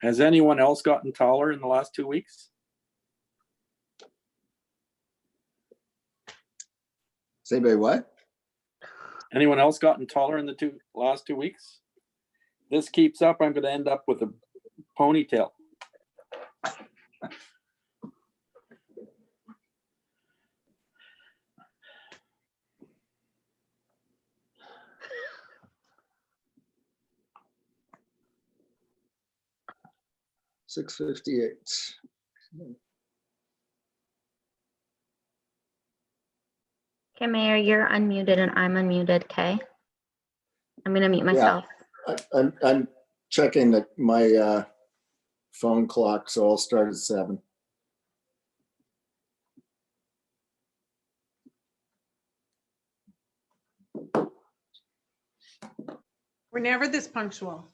Has anyone else gotten taller in the last 2 weeks? Say anybody what? Anyone else gotten taller in the last 2 weeks? This keeps up, I'm gonna end up with a ponytail. $6.58. Okay, Mayor, you're unmuted and I'm unmuted, okay? I'm gonna mute myself. I'm checking my phone clock, so I'll start at 7. We're never this punctual.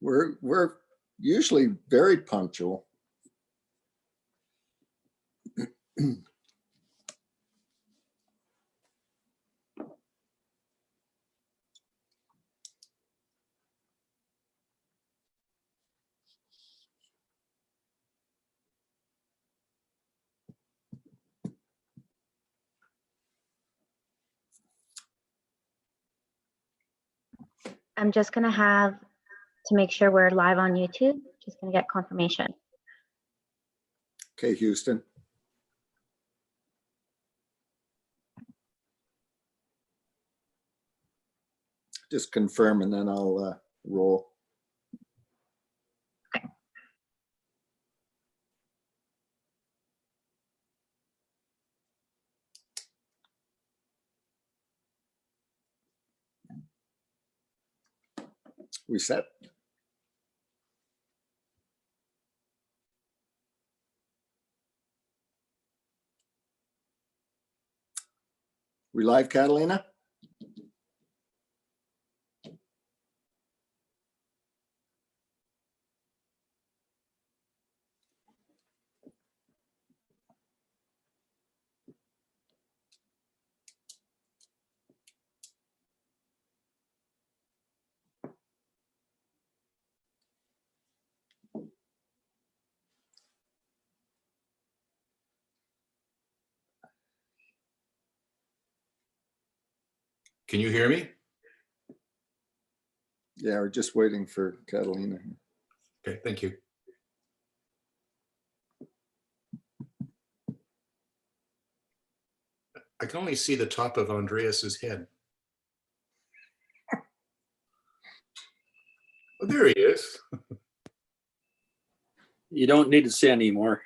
We're usually very punctual. I'm just gonna have to make sure we're live on YouTube. Just gonna get confirmation. Okay, Houston. Just confirm and then I'll roll. We set. We live, Catalina? Can you hear me? Yeah, we're just waiting for Catalina. Okay, thank you. I can only see the top of Andreas's head. Oh, there he is. You don't need to say anymore.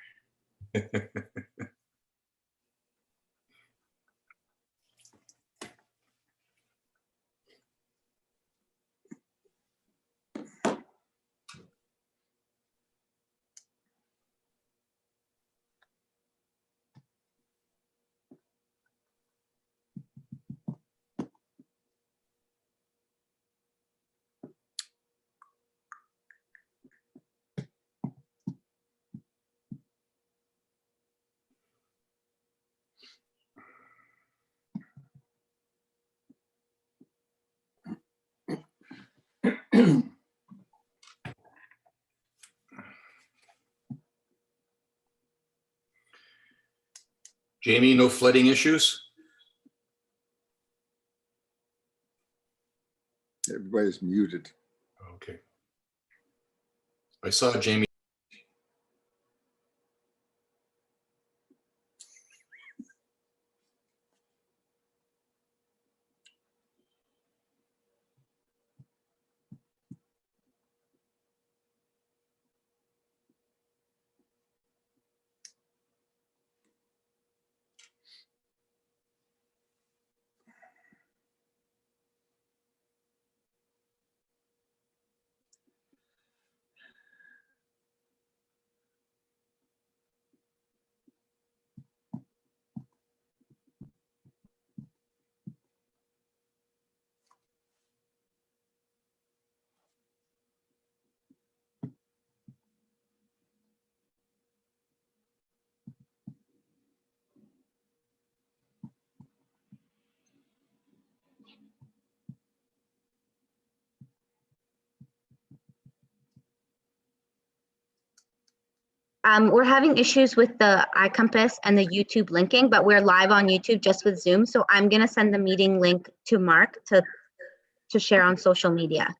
Jamie, no flooding issues? Everybody's muted. Okay. I saw Jamie. We're having issues with the iCompass and the YouTube linking, but we're live on YouTube just with Zoom. So I'm gonna send the meeting link to Mark to share on social media.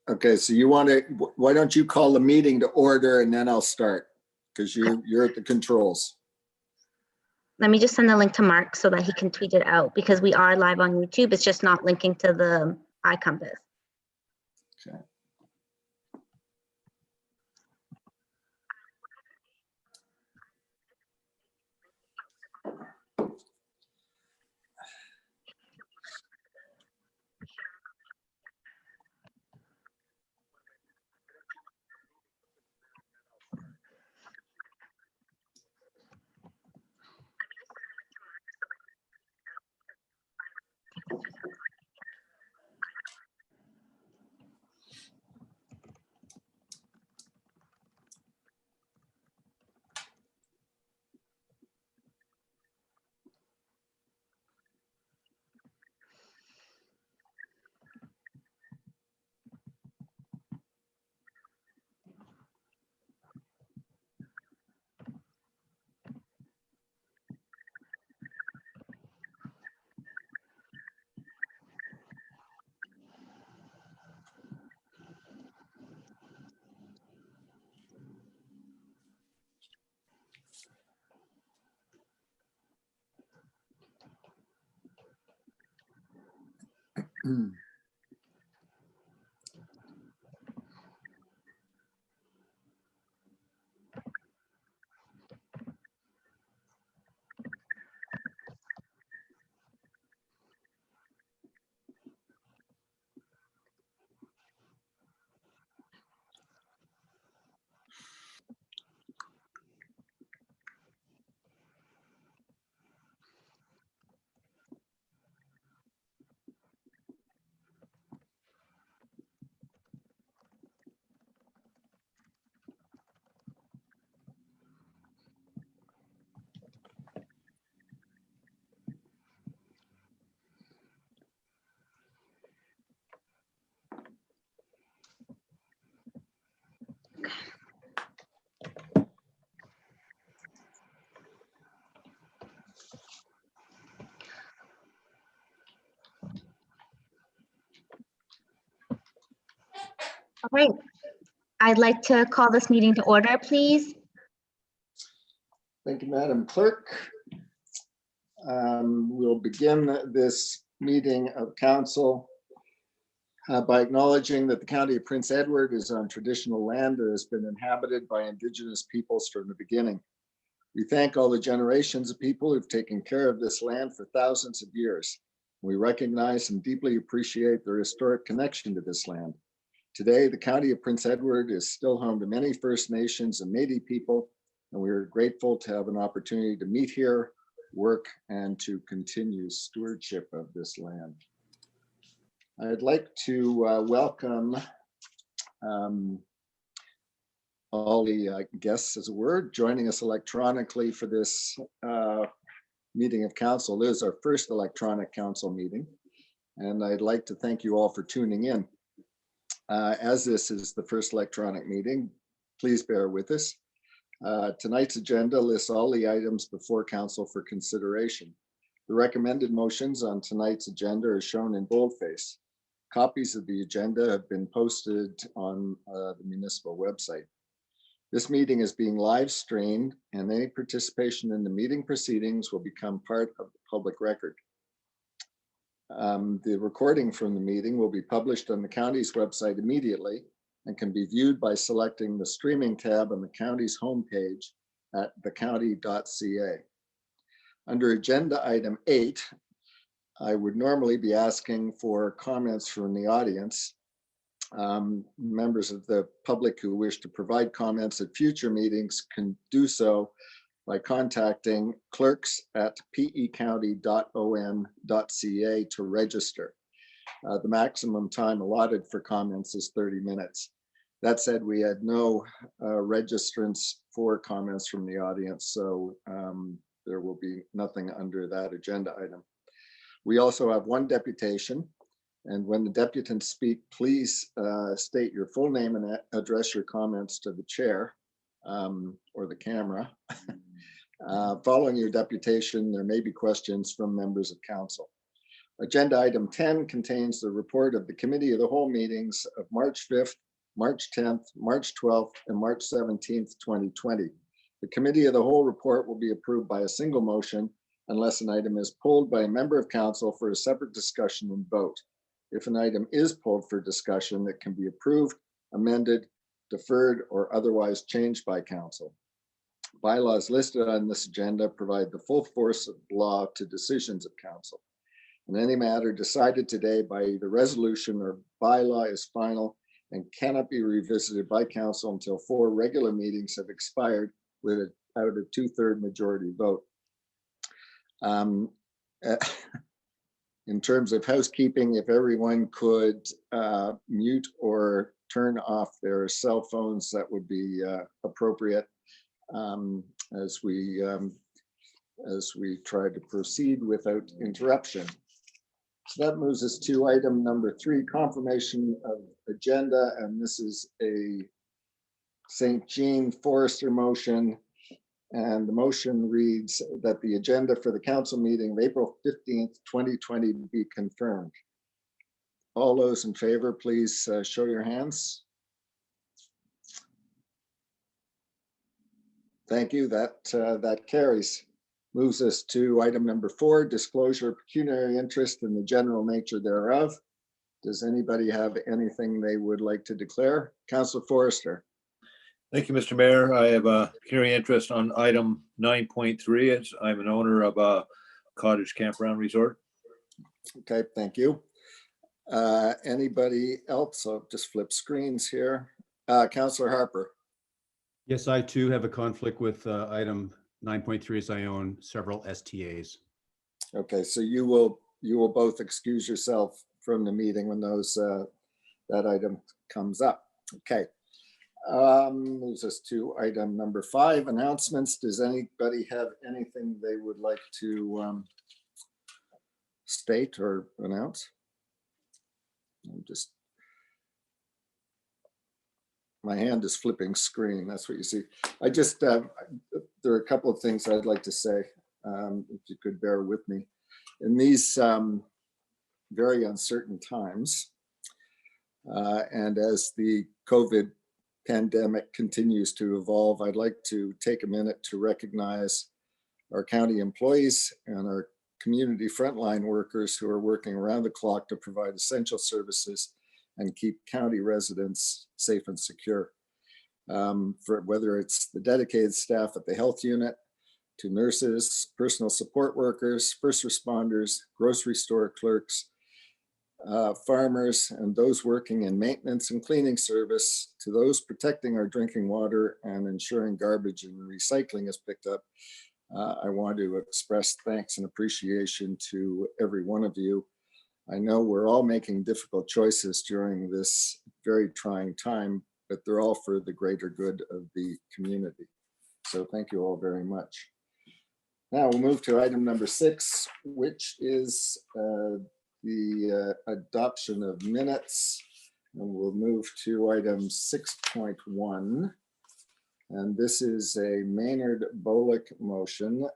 Okay, so you want to, why don't you call the meeting to order and then I'll start? Because you're at the controls. Let me just send the link to Mark so that he can tweet it out because we are live on YouTube. It's just not linking to the iCompass. Okay. All right. I'd like to call this meeting to order, please. Thank you, Madam Clerk. We'll begin this meeting of council by acknowledging that the County of Prince Edward is on traditional land that has been inhabited by Indigenous peoples from the beginning. We thank all the generations of people who've taken care of this land for thousands of years. We recognize and deeply appreciate their historic connection to this land. Today, the County of Prince Edward is still home to many First Nations and Métis people, and we are grateful to have an opportunity to meet here, work, and to continue stewardship of this land. I'd like to welcome all the guests, as a word, joining us electronically for this meeting of council. This is our first electronic council meeting, and I'd like to thank you all for tuning in. As this is the first electronic meeting, please bear with us. Tonight's agenda lists all the items before council for consideration. The recommended motions on tonight's agenda are shown in boldface. Copies of the agenda have been posted on the municipal website. This meeting is being live streamed, and any participation in the meeting proceedings will become part of the public record. The recording from the meeting will be published on the county's website immediately and can be viewed by selecting the streaming tab on the county's homepage at thecounty.ca. Under agenda item 8, I would normally be asking for comments from the audience. Members of the public who wish to provide comments at future meetings can do so by contacting clerks@pecounty.on.ca to register. The maximum time allotted for comments is 30 minutes. That said, we had no registrants for comments from the audience, so there will be nothing under that agenda item. We also have one deputation, and when the deputants speak, please state your full name and address your comments to the chair. or the camera. Following your deputation, there may be questions from members of council. Agenda item 10 contains the report of the Committee of the Whole meetings of March 5th, March 10th, March 12th, and March 17th, 2020. The Committee of the Whole report will be approved by a single motion unless an item is pulled by a member of council for a separate discussion and vote. If an item is pulled for discussion, it can be approved, amended, deferred, or otherwise changed by council. Bylaws listed on this agenda provide the full force of law to decisions of council. And any matter decided today by either resolution or bylaw is final and cannot be revisited by council until 4 regular meetings have expired without a 2/3 majority vote. In terms of housekeeping, if everyone could mute or turn off their cell phones, that would be appropriate as we try to proceed without interruption. So that moves us to item number 3, confirmation of agenda, and this is a St. Jean Forester motion. And the motion reads that the agenda for the council meeting of April 15th, 2020 be confirmed. All those in favor, please show your hands. Thank you. That carries. Moves us to item number 4, disclosure of pecuniary interest in the general nature thereof. Does anybody have anything they would like to declare? Councillor Forester. Thank you, Mr. Mayor. I have a pecuniary interest on item 9.3. I'm an owner of a cottage campground resort. Okay, thank you. Anybody else? I'll just flip screens here. Councillor Harper. Yes, I too have a conflict with item 9.3 as I own several STAs. Okay, so you will both excuse yourself from the meeting when that item comes up. Okay. Moves us to item number 5, announcements. Does anybody have anything they would like to state or announce? My hand is flipping screen. That's what you see. There are a couple of things I'd like to say, if you could bear with me. In these very uncertain times, and as the COVID pandemic continues to evolve, I'd like to take a minute to recognize our county employees and our community frontline workers who are working around the clock to provide essential services and keep county residents safe and secure. For whether it's the dedicated staff at the health unit, to nurses, personal support workers, first responders, grocery store clerks, farmers, and those working in maintenance and cleaning service, to those protecting our drinking water and ensuring garbage and recycling is picked up. I want to express thanks and appreciation to every one of you. I know we're all making difficult choices during this very trying time, but they're all for the greater good of the community. So thank you all very much. Now we'll move to item number 6, which is the adoption of minutes. And we'll move to item 6.1. And this is a Maynard Bolick motion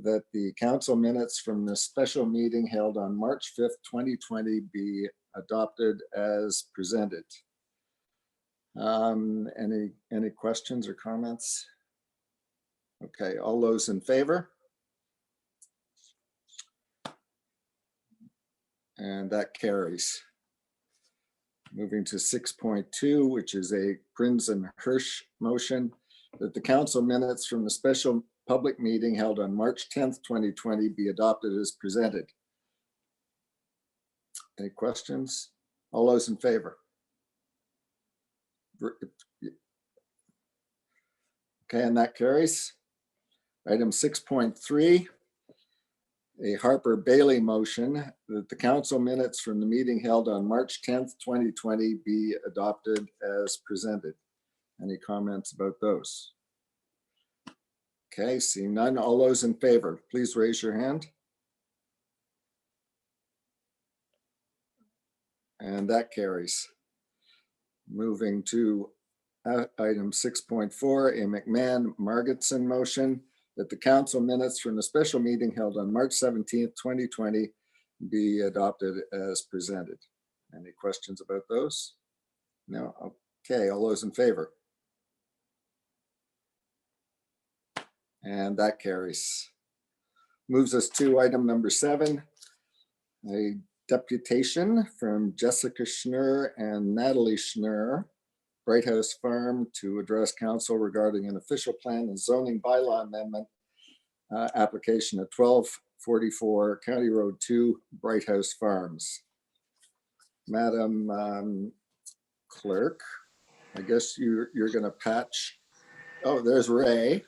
that the council minutes from the special meeting held on March 5th, 2020 be adopted as presented. Any questions or comments? Okay, all those in favor? And that carries. Moving to 6.2, which is a Prinz and Hirsch motion that the council minutes from the special public meeting held on March 10th, 2020 be adopted as presented. Any questions? All those in favor? Okay, and that carries. Item 6.3, a Harper Bailey motion that the council minutes from the meeting held on March 10th, 2020 be adopted as presented. Any comments about those? Okay, seeing none, all those in favor, please raise your hand. And that carries. Moving to item 6.4, a McMahon-Margetson motion that the council minutes from the special meeting held on March 17th, 2020 be adopted as presented. Any questions about those? No? Okay, all those in favor? And that carries. Moves us to item number 7, a deputation from Jessica Schnur and Natalie Schnur, Bright House Farm, to address council regarding an official plan and zoning bylaw amendment application at 1244 County Road 2, Bright House Farms. Madam Clerk, I guess you're going to patch. Oh, there's Ray.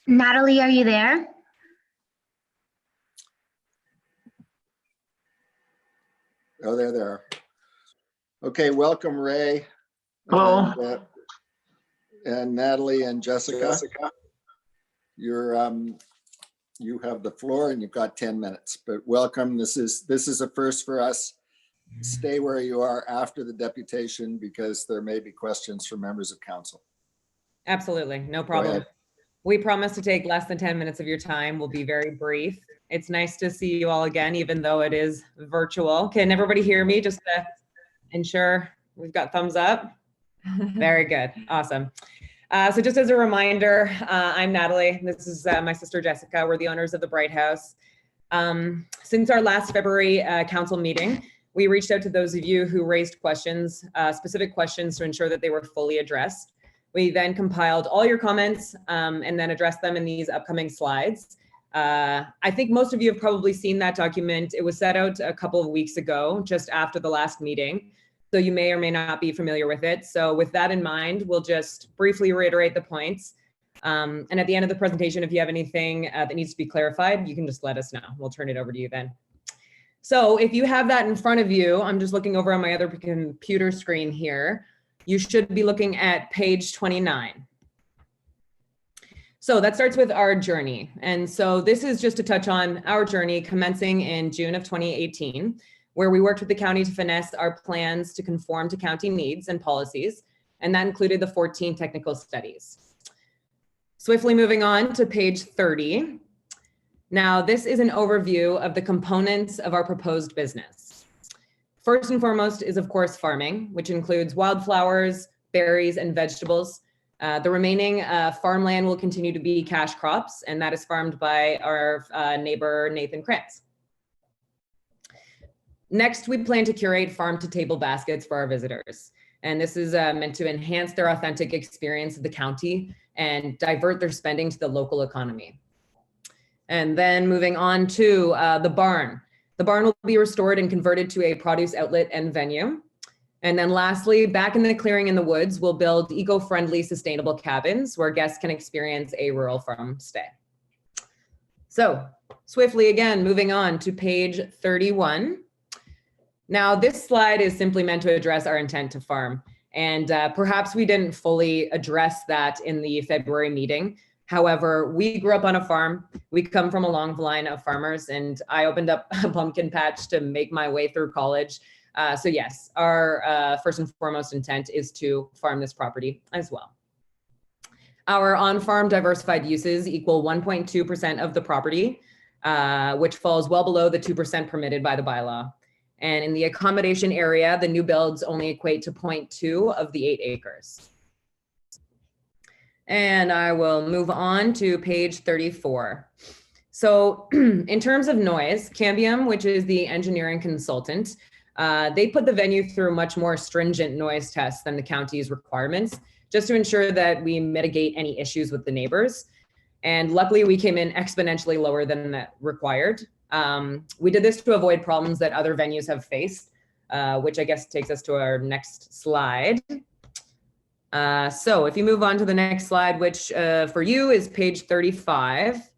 Natalie, are you there? Oh, there they are. Okay, welcome, Ray. Hello. And Natalie and Jessica. You're you have the floor and you've got 10 minutes, but welcome. This is a first for us. Stay where you are after the deputation because there may be questions from members of council. Absolutely, no Go problem. ahead. We promise to take less than 10 minutes of your time. We'll be very brief. It's nice to see you all again, even though it is virtual. Can everybody hear me just to ensure we've got thumbs up? Very good, awesome. So just as a reminder, I'm Natalie. This is my sister Jessica. We're the owners of the Bright House. Since our last February council meeting, we reached out to those of you who raised questions, specific questions to ensure that they were fully addressed. We then compiled all your comments and then addressed them in these upcoming slides. I think most of you have probably seen that document. It was set out a couple of weeks ago, just after the last meeting. So you may or may not be familiar with it. So with that in mind, we'll just briefly reiterate the points. And at the end of the presentation, if you have anything that needs to be clarified, you can just let us know. We'll turn it over to you then. So if you have that in front of you, I'm just looking over on my other computer screen here. You should be looking at page 29. So that starts with our journey. And so this is just to touch on our journey commencing in June of 2018, where we worked with the county to finesse our plans to conform to county needs and policies. And that included the 14 technical studies. Swiftly moving on to page 30. Now, this is an overview of the components of our proposed business. First and foremost is, of course, farming, which includes wildflowers, berries, and vegetables. The remaining farmland will continue to be cash crops, and that is farmed by our neighbor, Nathan Krantz. Next, we plan to curate farm-to-table baskets for our visitors. And this is meant to enhance their authentic experience of the county and divert their spending to the local economy. And then moving on to the barn. The barn will be restored and converted to a produce outlet and venue. And then lastly, back in the clearing in the woods, we'll build eco-friendly, sustainable cabins where guests can experience a rural farm stay. So swiftly again, moving on to page 31. Now this slide is simply meant to address our intent to farm. And perhaps we didn't fully address that in the February meeting. However, we grew up on a farm. We come from a long line of farmers, and I opened up a pumpkin patch to make my way through college. So yes, our first and foremost intent is to farm this property as well. Our on-farm diversified uses equal 1.2% of the property, which falls well below the 2% permitted by the bylaw. And in the accommodation area, the new builds only equate to 0.2 of the 8 acres. And I will move on to page 34. So in terms of noise, Cambium, which is the engineering consultant, they put the venue through much more stringent noise tests than the county's requirements, just to ensure that we mitigate any issues with the neighbors. And luckily we came in exponentially lower than that required. We did this to avoid problems that other venues have faced, which I guess takes us to our next slide. So if you move on to the next slide, which for you is page 35,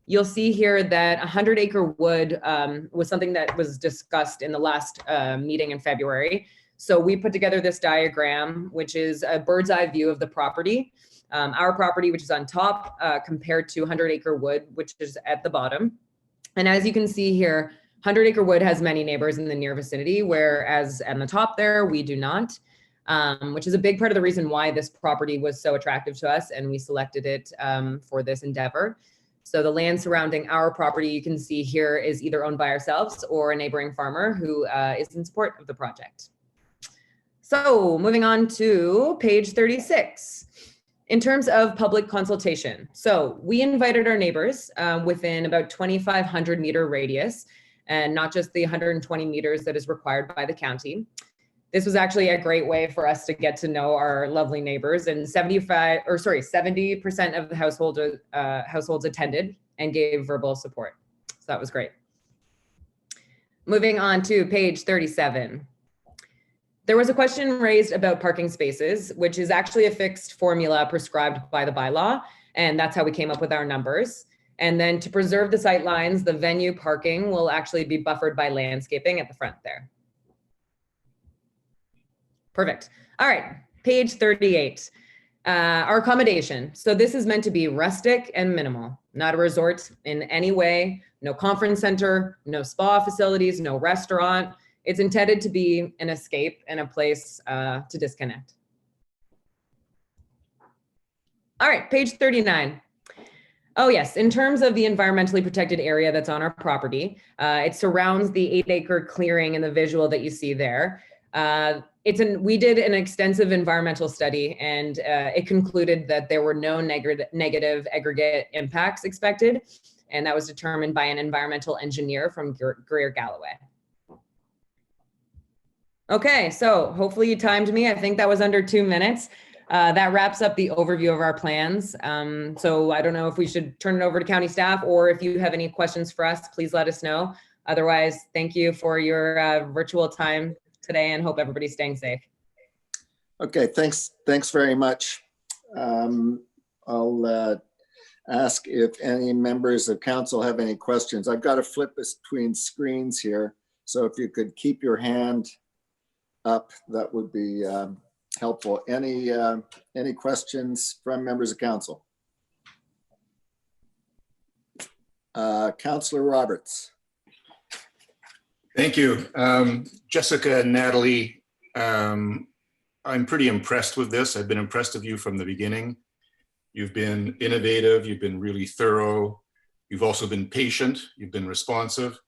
you'll see here that 100-acre wood was something that was discussed in the last meeting in February. So we put together this diagram, which is a bird's eye view of the property. Our property, which is on top, compared to 100-acre wood, which is at the bottom. And as you can see here, 100 Acre Wood has many neighbors in the near vicinity, whereas on the top there, we do not, which is a big part of the reason why this property was so attractive to us and we selected it for this endeavor. So the land surrounding our property, you can see here, is either owned by ourselves or a neighboring farmer who is in support of the project. So moving on to page 36. In terms of public consultation, so we invited our neighbors within about 2,500 meter radius, and not just the 120 meters that is required by the county. This was actually a great way for us to get to know our lovely neighbors, and 70% of the households attended and gave verbal support. So that was great. Moving on to page 37. There was a question raised about parking spaces, which is actually a fixed formula prescribed by the bylaw, and that's how we came up with our numbers. And then to preserve the sight lines, the venue parking will actually be buffered by landscaping at the front there. Perfect. All right, page 38. Our accommodation. So this is meant to be rustic and minimal, not a resort in any way, no conference center, no spa facilities, no restaurant. It's intended to be an escape and a place to disconnect. All right, page 39. Oh yes, in terms of the environmentally protected area that's on our property, it surrounds the 8-acre clearing in the visual that you see there. We did an extensive environmental study, and it concluded that there were no negative aggregate impacts expected, and that was determined by an environmental engineer from Greer Galloway. Okay, so hopefully you timed me. I think that was under 2 minutes. That wraps up the overview of our plans. So I don't know if we should turn it over to county staff, or if you have any questions for us, please let us know. Otherwise, thank you for your virtual time today, and hope everybody's staying safe. Okay, thanks very much. I'll ask if any members of council have any questions. I've got to flip between screens here, so if you could keep your hand up, that would be helpful. Any questions from members of council? Councillor Roberts. Thank you. Jessica and Natalie, I'm pretty impressed with this. I've been impressed with you from the beginning. You've been innovative, you've been really thorough. You've also been patient, you've been responsive.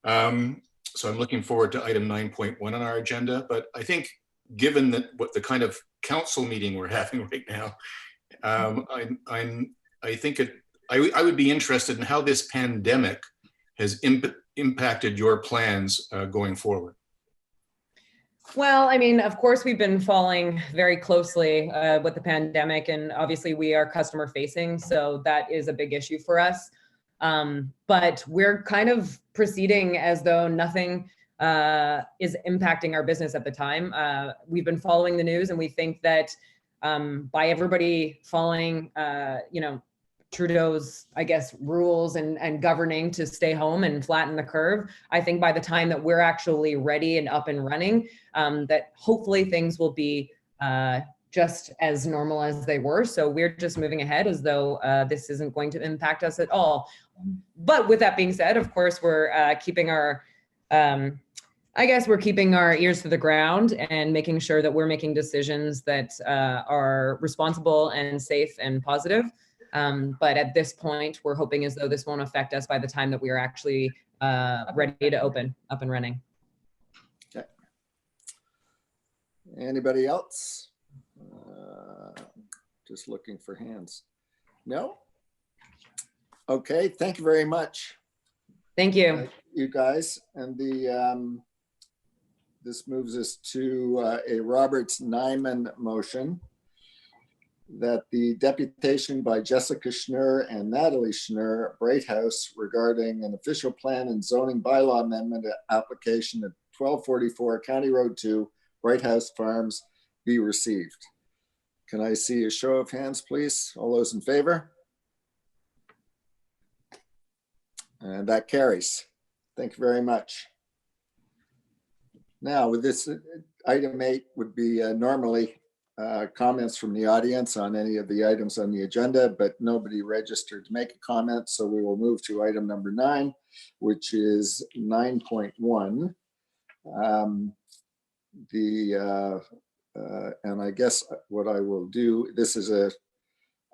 So I'm looking forward to item 9.1 on our agenda, but I think given that what the kind of council meeting we're having right now, I think I would be interested in how this pandemic has impacted your plans going forward. Well, I mean, of course, we've been following very closely with the pandemic, and obviously we are customer facing, so that is a big issue for us. But we're kind of proceeding as though nothing is impacting our business at the time. We've been following the news, and we think that by everybody following, Trudeau's, I guess, rules and governing to stay home and flatten the curve, I think by the time that we're actually ready and up and running, that hopefully things will be just as normal as they were. So we're just moving ahead as though this isn't going to impact us at all. But with that being said, of course, we're keeping our, we're keeping our ears to the ground and making sure that we're making decisions that are responsible and safe and positive. But at this point, we're hoping as though this won't affect us by the time that we are actually ready to open up and running. Okay. Anybody else? Just looking for hands. No? Okay, thank you very much. Thank you. You guys, and this moves us to a Roberts-Nyman motion that the deputation by Jessica Schnur and Natalie Schnur, Bright House, regarding an official plan and zoning bylaw amendment application at 1244 County Road 2, Bright House Farms, be received. Can I see a show of hands, please? All those in favor? And that carries. Thank you very much. Now, with this, item 8 would be normally comments from the audience on any of the items on the agenda, but nobody registered to make a comment. So we will move to item number 9, which is 9.1. And I guess what I will do, this is a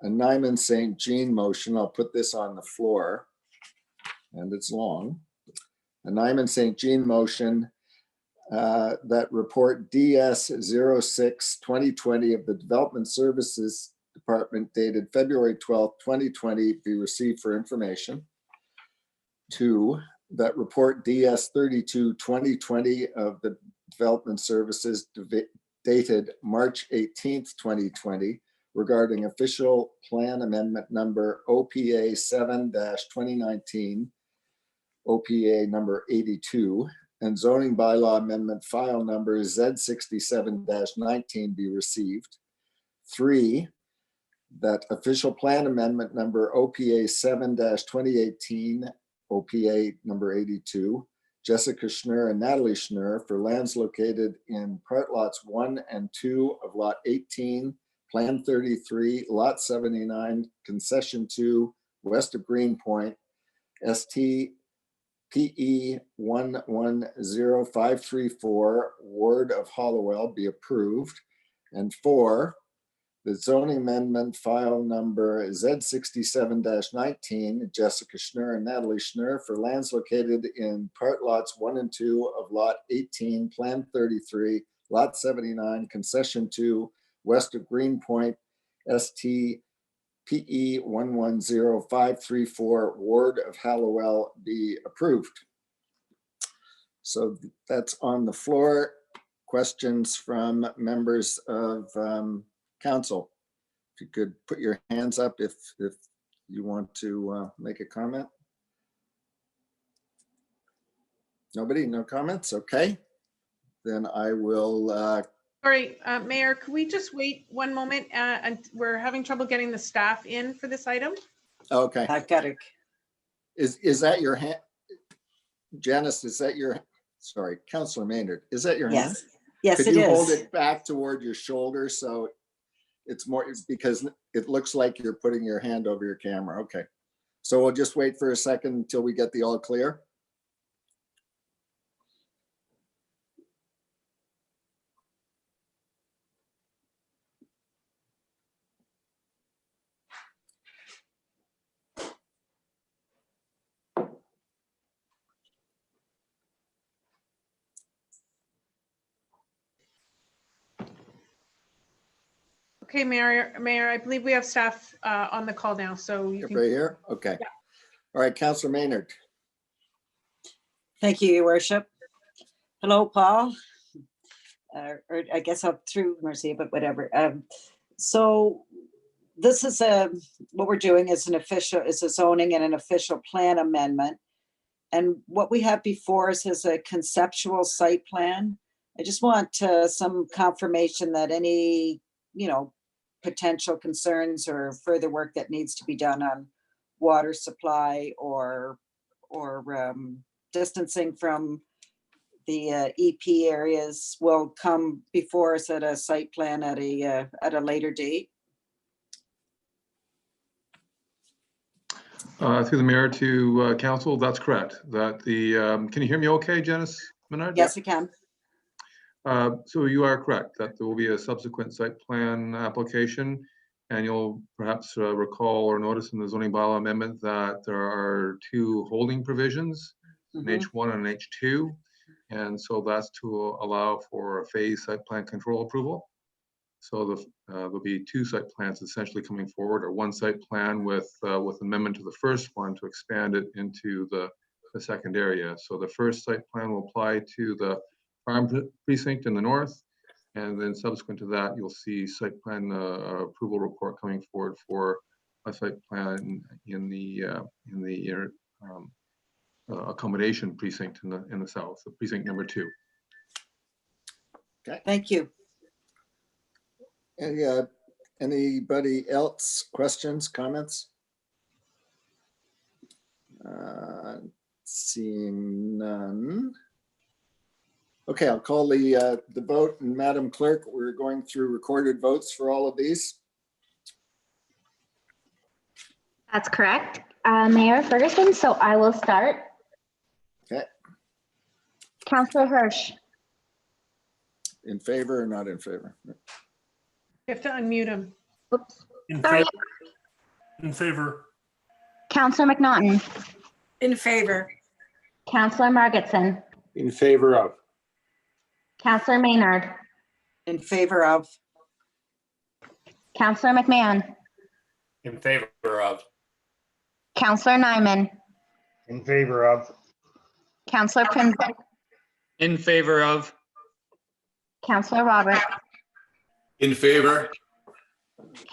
Nyman St. Jean motion. I'll put this on the floor, and it's long. A Nyman St. Jean motion that report DS-06-2020 of the Development Services Department dated February 12th, 2020 be received for information. 2, that report DS-32-2020 of the Development Services dated March 18th, 2020 regarding official plan amendment number OPA 7-2019, OPA number 82, and zoning bylaw amendment file number Z67-19 be received. 3, that official plan amendment number OPA 7-2018, OPA number 82, Jessica Schnur and Natalie Schnur for lands located in part lots 1 and 2 of lot 18, plan 33, lot 79, concession 2, west of Greenpoint, ST PE 110534, Ward of Hollowell be approved. And 4, the zoning amendment file number Z67-19, Jessica Schnur and Natalie Schnur for lands located in part lots 1 and 2 of lot 18, plan 33, lot 79, concession 2, west of Greenpoint, ST PE 110534, Ward of Hallowell be approved. So that's on the floor. Questions from members of council? If you could put your hands up if you want to make a comment. Nobody, no comments? Okay. Then I will Sorry, Mayor, could we just wait one moment? And we're having trouble getting the staff in for this item. okay. I've got it. Is that your hand? Janice, is that your, sorry, Councillor Maynard, is that your hand? Yes, yes, Could it you hold is. it back toward your shoulder so it's more, because it looks like you're putting your hand over your camera. Okay. So we'll just wait for a second until we get the all clear. Okay, Mayor, I believe we have staff on the call now, so you Right can. here? Okay. Yeah. All right, Councillor Maynard. Thank you, Your Worship. Hello, Paul. Or I guess up through Mercy, but whatever. So this is what we're doing is is a zoning and an official plan amendment. And what we have before us is a conceptual site plan. I just want some confirmation that any, potential concerns or further work that needs to be done on water supply or distancing from the EP areas will come before us at a site plan at a later date. Through the mayor to council, that's correct. That can you hear me okay, Janice Menard? Yes, I can. So you are correct that there will be a subsequent site plan application, and you'll perhaps recall or notice in the zoning bylaw amendment that there are 2 holding provisions, an H1 and an H2, and so that's to allow for a phase site plan control approval. So there'll be 2 site plans essentially coming forward, or 1 site plan with amendment to the first one to expand it into the second area. So the first site plan will apply to the farm precinct in the north, and then subsequent to that, you'll see site plan approval report coming forward for a site plan in the accommodation precinct in the south, so precinct number 2. Okay. Thank you. Anybody else? Questions, comments? Seeing none. Okay, I'll call the vote. And Madam Clerk, we're going through recorded votes for all of these. That's correct. Mayor Ferguson, so I will start. Okay, Councillor Hirsch, in favor or not in favor? You have to unmute him. whoops, In sorry. favor. In favor. Councillor McNaughton, In favor. Councillor Margetson, In favor of. Councillor Maynard, In favor of. Councillor McMahon, In favor of. Councillor Nyman, In favor of. Councillor Prinsloo, In favor of. Councillor Roberts, In favor?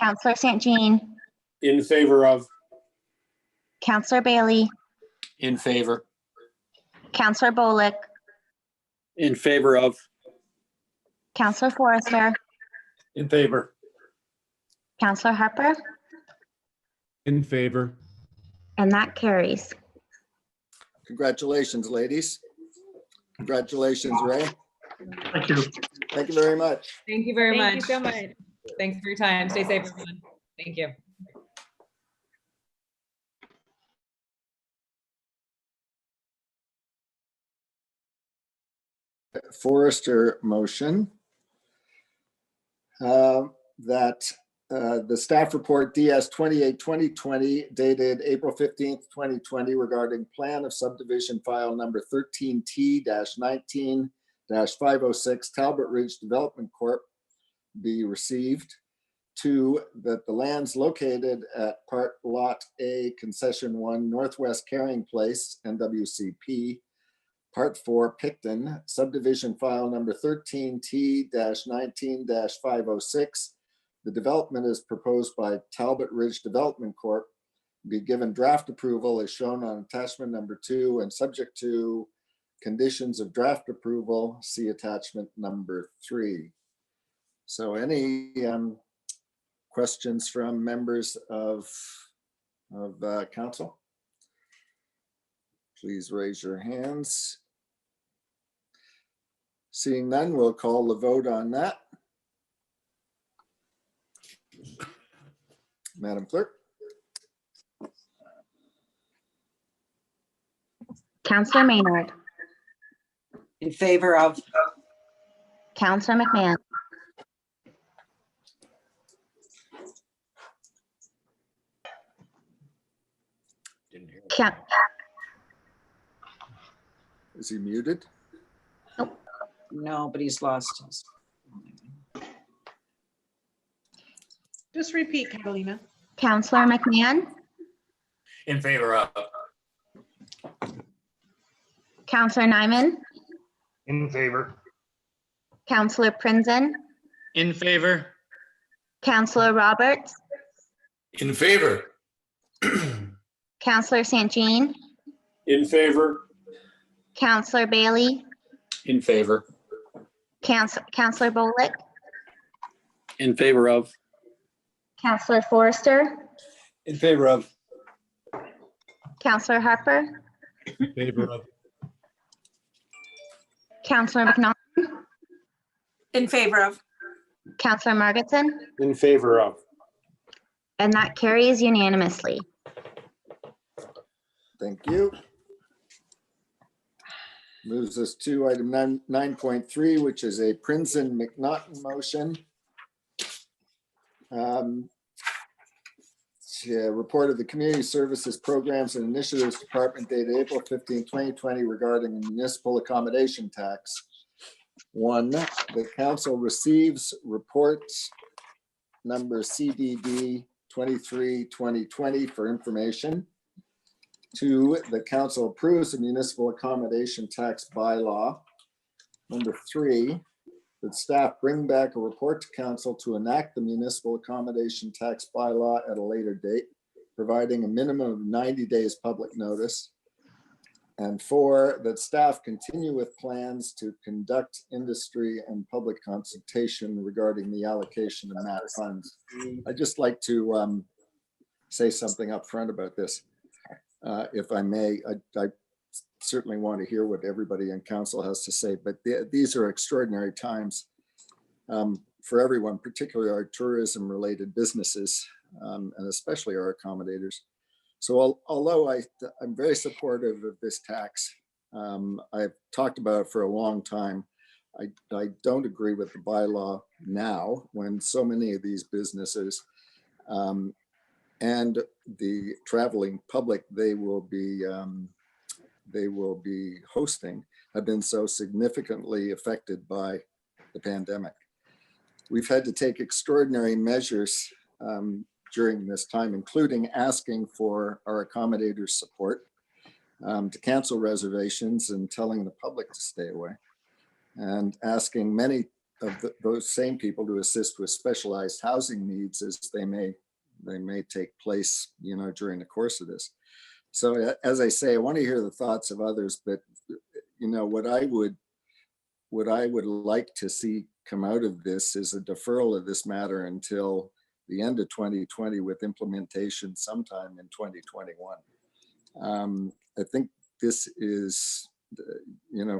Councillor St. Jean, In favor of. Councillor Bailey, In favor. Councillor Bolick, In favor of. Councillor Forrester, In favor. Councillor Harper, In favor. and that carries. Congratulations, ladies. Congratulations, Ray. Thank you. Thank you very much. Thank you very Thank much. you so much. Thanks for your time. Stay safe, everyone. Thank you. Forrester motion that the staff report DS 28-2020 dated April 15th, 2020 regarding plan of subdivision file number 13T-19-506 Talbot Ridge Development Corp. be received. 2, that the lands located at Part Lot A, Concession 1, Northwest Carrying Place, NWCP, Part 4, Picton, subdivision file number 13T-19-506. The development is proposed by Talbot Ridge Development Corp. Be given draft approval as shown on attachment number 2 and subject to conditions of draft approval, see attachment number 3. So any questions from members of council? Please raise your hands. Seeing none, we'll call the vote on that. Madam Clerk? Councillor Maynard, In favor of. Councillor McMahon, Coun- Is he muted? No, but he's lost us. Just repeat, Catalina. Councillor McMahon, In favor of. Councillor Nyman, In favor. Councillor Prinsloo, In favor. Councillor Roberts, In favor? Councillor St. Jean, In favor. Councillor Bailey, In favor. Councillor Bolick, In favor of. Councillor Forrester, In favor of. Councillor Harper, In favor of. Councillor McNaughton, In favor of. Councillor Margetson, In favor of. and that carries unanimously. Thank you. Moves us to item 9.3, which is a Prinsloo McNaughton motion. Report of the Community Services Programs and Initiatives Department dated April 15, 2020 regarding a municipal accommodation tax. 1, the council receives report number CDD 23-2020 for information. 2, the council approves the municipal accommodation tax bylaw. Number 3, that staff bring back a report to council to enact the municipal accommodation tax bylaw at a later date, providing a minimum of 90 days public notice. And 4, that staff continue with plans to conduct industry and public consultation regarding the allocation of MAT funds. I'd just like to say something up front about this. If I may, I certainly want to hear what everybody in council has to say, but these are extraordinary times for everyone, particularly our tourism related businesses, and especially our accommodators. So although I'm very supportive of this tax, I've talked about it for a long time. I don't agree with the bylaw now when so many of these businesses and the traveling public they will be hosting have been so significantly affected by the pandemic. We've had to take extraordinary measures during this time, including asking for our accommodators' support to cancel reservations and telling the public to stay away, and asking many of those same people to assist with specialized housing needs as they may take place, during the course of this. So as I say, I want to hear the thoughts of others, but what I would like to see come out of this is a deferral of this matter until the end of 2020 with implementation sometime in 2021. I think this is,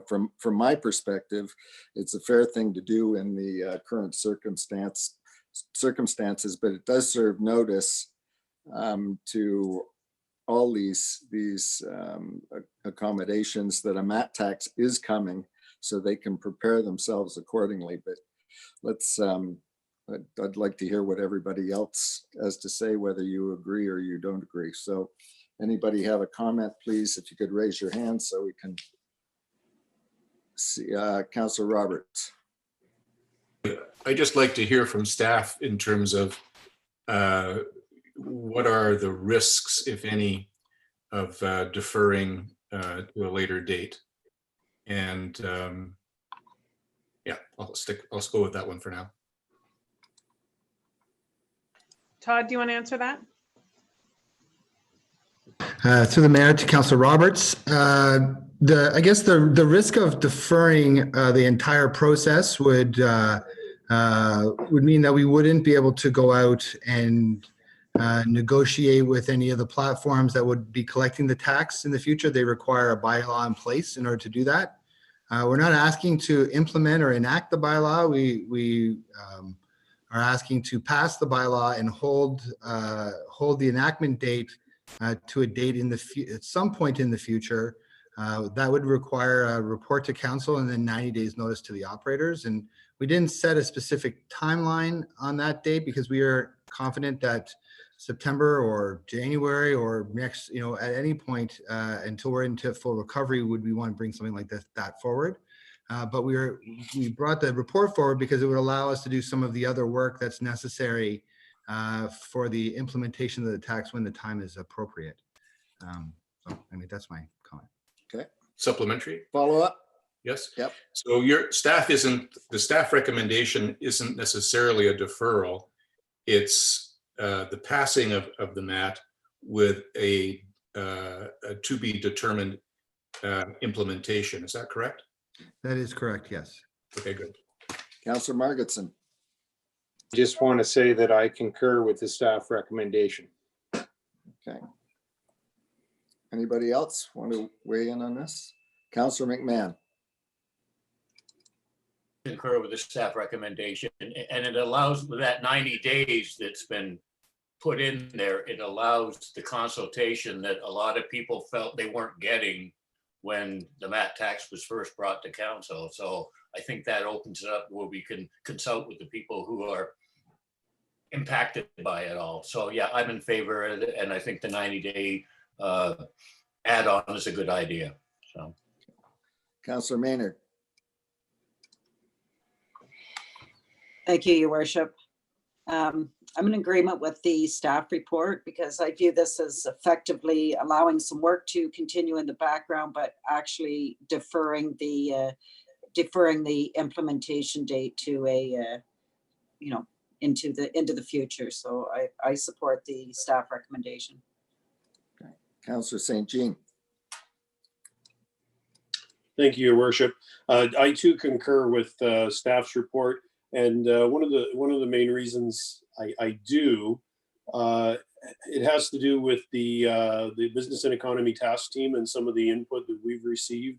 from my perspective, it's a fair thing to do in the current circumstances, but it does serve notice to all these accommodations that a MAT tax is coming, so they can prepare themselves accordingly. But I'd like to hear what everybody else has to say, whether you agree or you don't agree. So anybody have a comment, please, if you could raise your hand so we can see. Councillor Roberts. I'd just like to hear from staff in terms of what are the risks, if any, of deferring to a later date. And yeah, I'll go with that one for now. Todd, do you want to answer that? To the mayor, to Councillor Roberts, I guess the risk of deferring the entire process would mean that we wouldn't be able to go out and negotiate with any of the platforms that would be collecting the tax in the future. They require a bylaw in place in order to do that. We're not asking to implement or enact the bylaw. We are asking to pass the bylaw and hold the enactment date to a date at some point in the future. That would require a report to council and then 90 days notice to the operators. And we didn't set a specific timeline on that date because we are confident that September or January or next, at any point until we're into full recovery, would we want to bring something like that forward. But we brought the report forward because it would allow us to do some of the other work that's necessary for the implementation of the tax when the time is appropriate. So, that's my comment. Okay. Supplementary? Follow up? Yes. Yep. So the staff recommendation isn't necessarily a deferral. It's the passing of the MAT with a to be determined implementation. Is that correct? That is correct, yes. Okay, good. Councillor Margetson. Just want to say that I concur with the staff recommendation. Okay. Anybody else want to weigh in on this? Councillor McMahon. Concur with the staff recommendation, and it allows that 90 days that's been put in there. It allows the consultation that a lot of people felt they weren't getting when the MAT tax was first brought to council. So I think that opens it up where we can consult with the people who are impacted by it all. So yeah, I'm in favor of it, and I think the 90-day add-on is a good idea. So, Councillor Maynard. Thank you, Your Worship. I'm in agreement with the staff report because I view this as effectively allowing some work to continue in the background, but actually deferring the implementation date to a into the future. So I support the staff recommendation. Okay. Councillor St. Jean. Thank you, Your Worship. I too concur with staff's report, and one of the main reasons I do It has to do with the Business and Economy Task Team and some of the input that we've received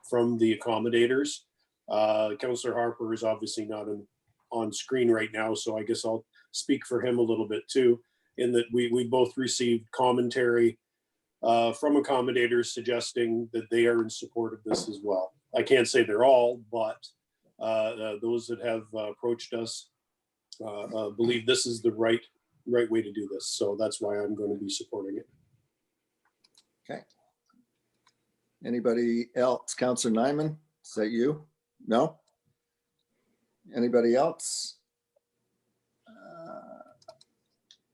from the accommodators. Councillor Harper is obviously not on screen right now, so I guess I'll speak for him a little bit too, in that we both received commentary from accommodators suggesting that they are in support of this as well. I can't say they're all, but those that have approached us believe this is the right way to do this. So that's why I'm going to be supporting it. Okay. Anybody else? Councillor Nyman, is that you? No? Anybody else?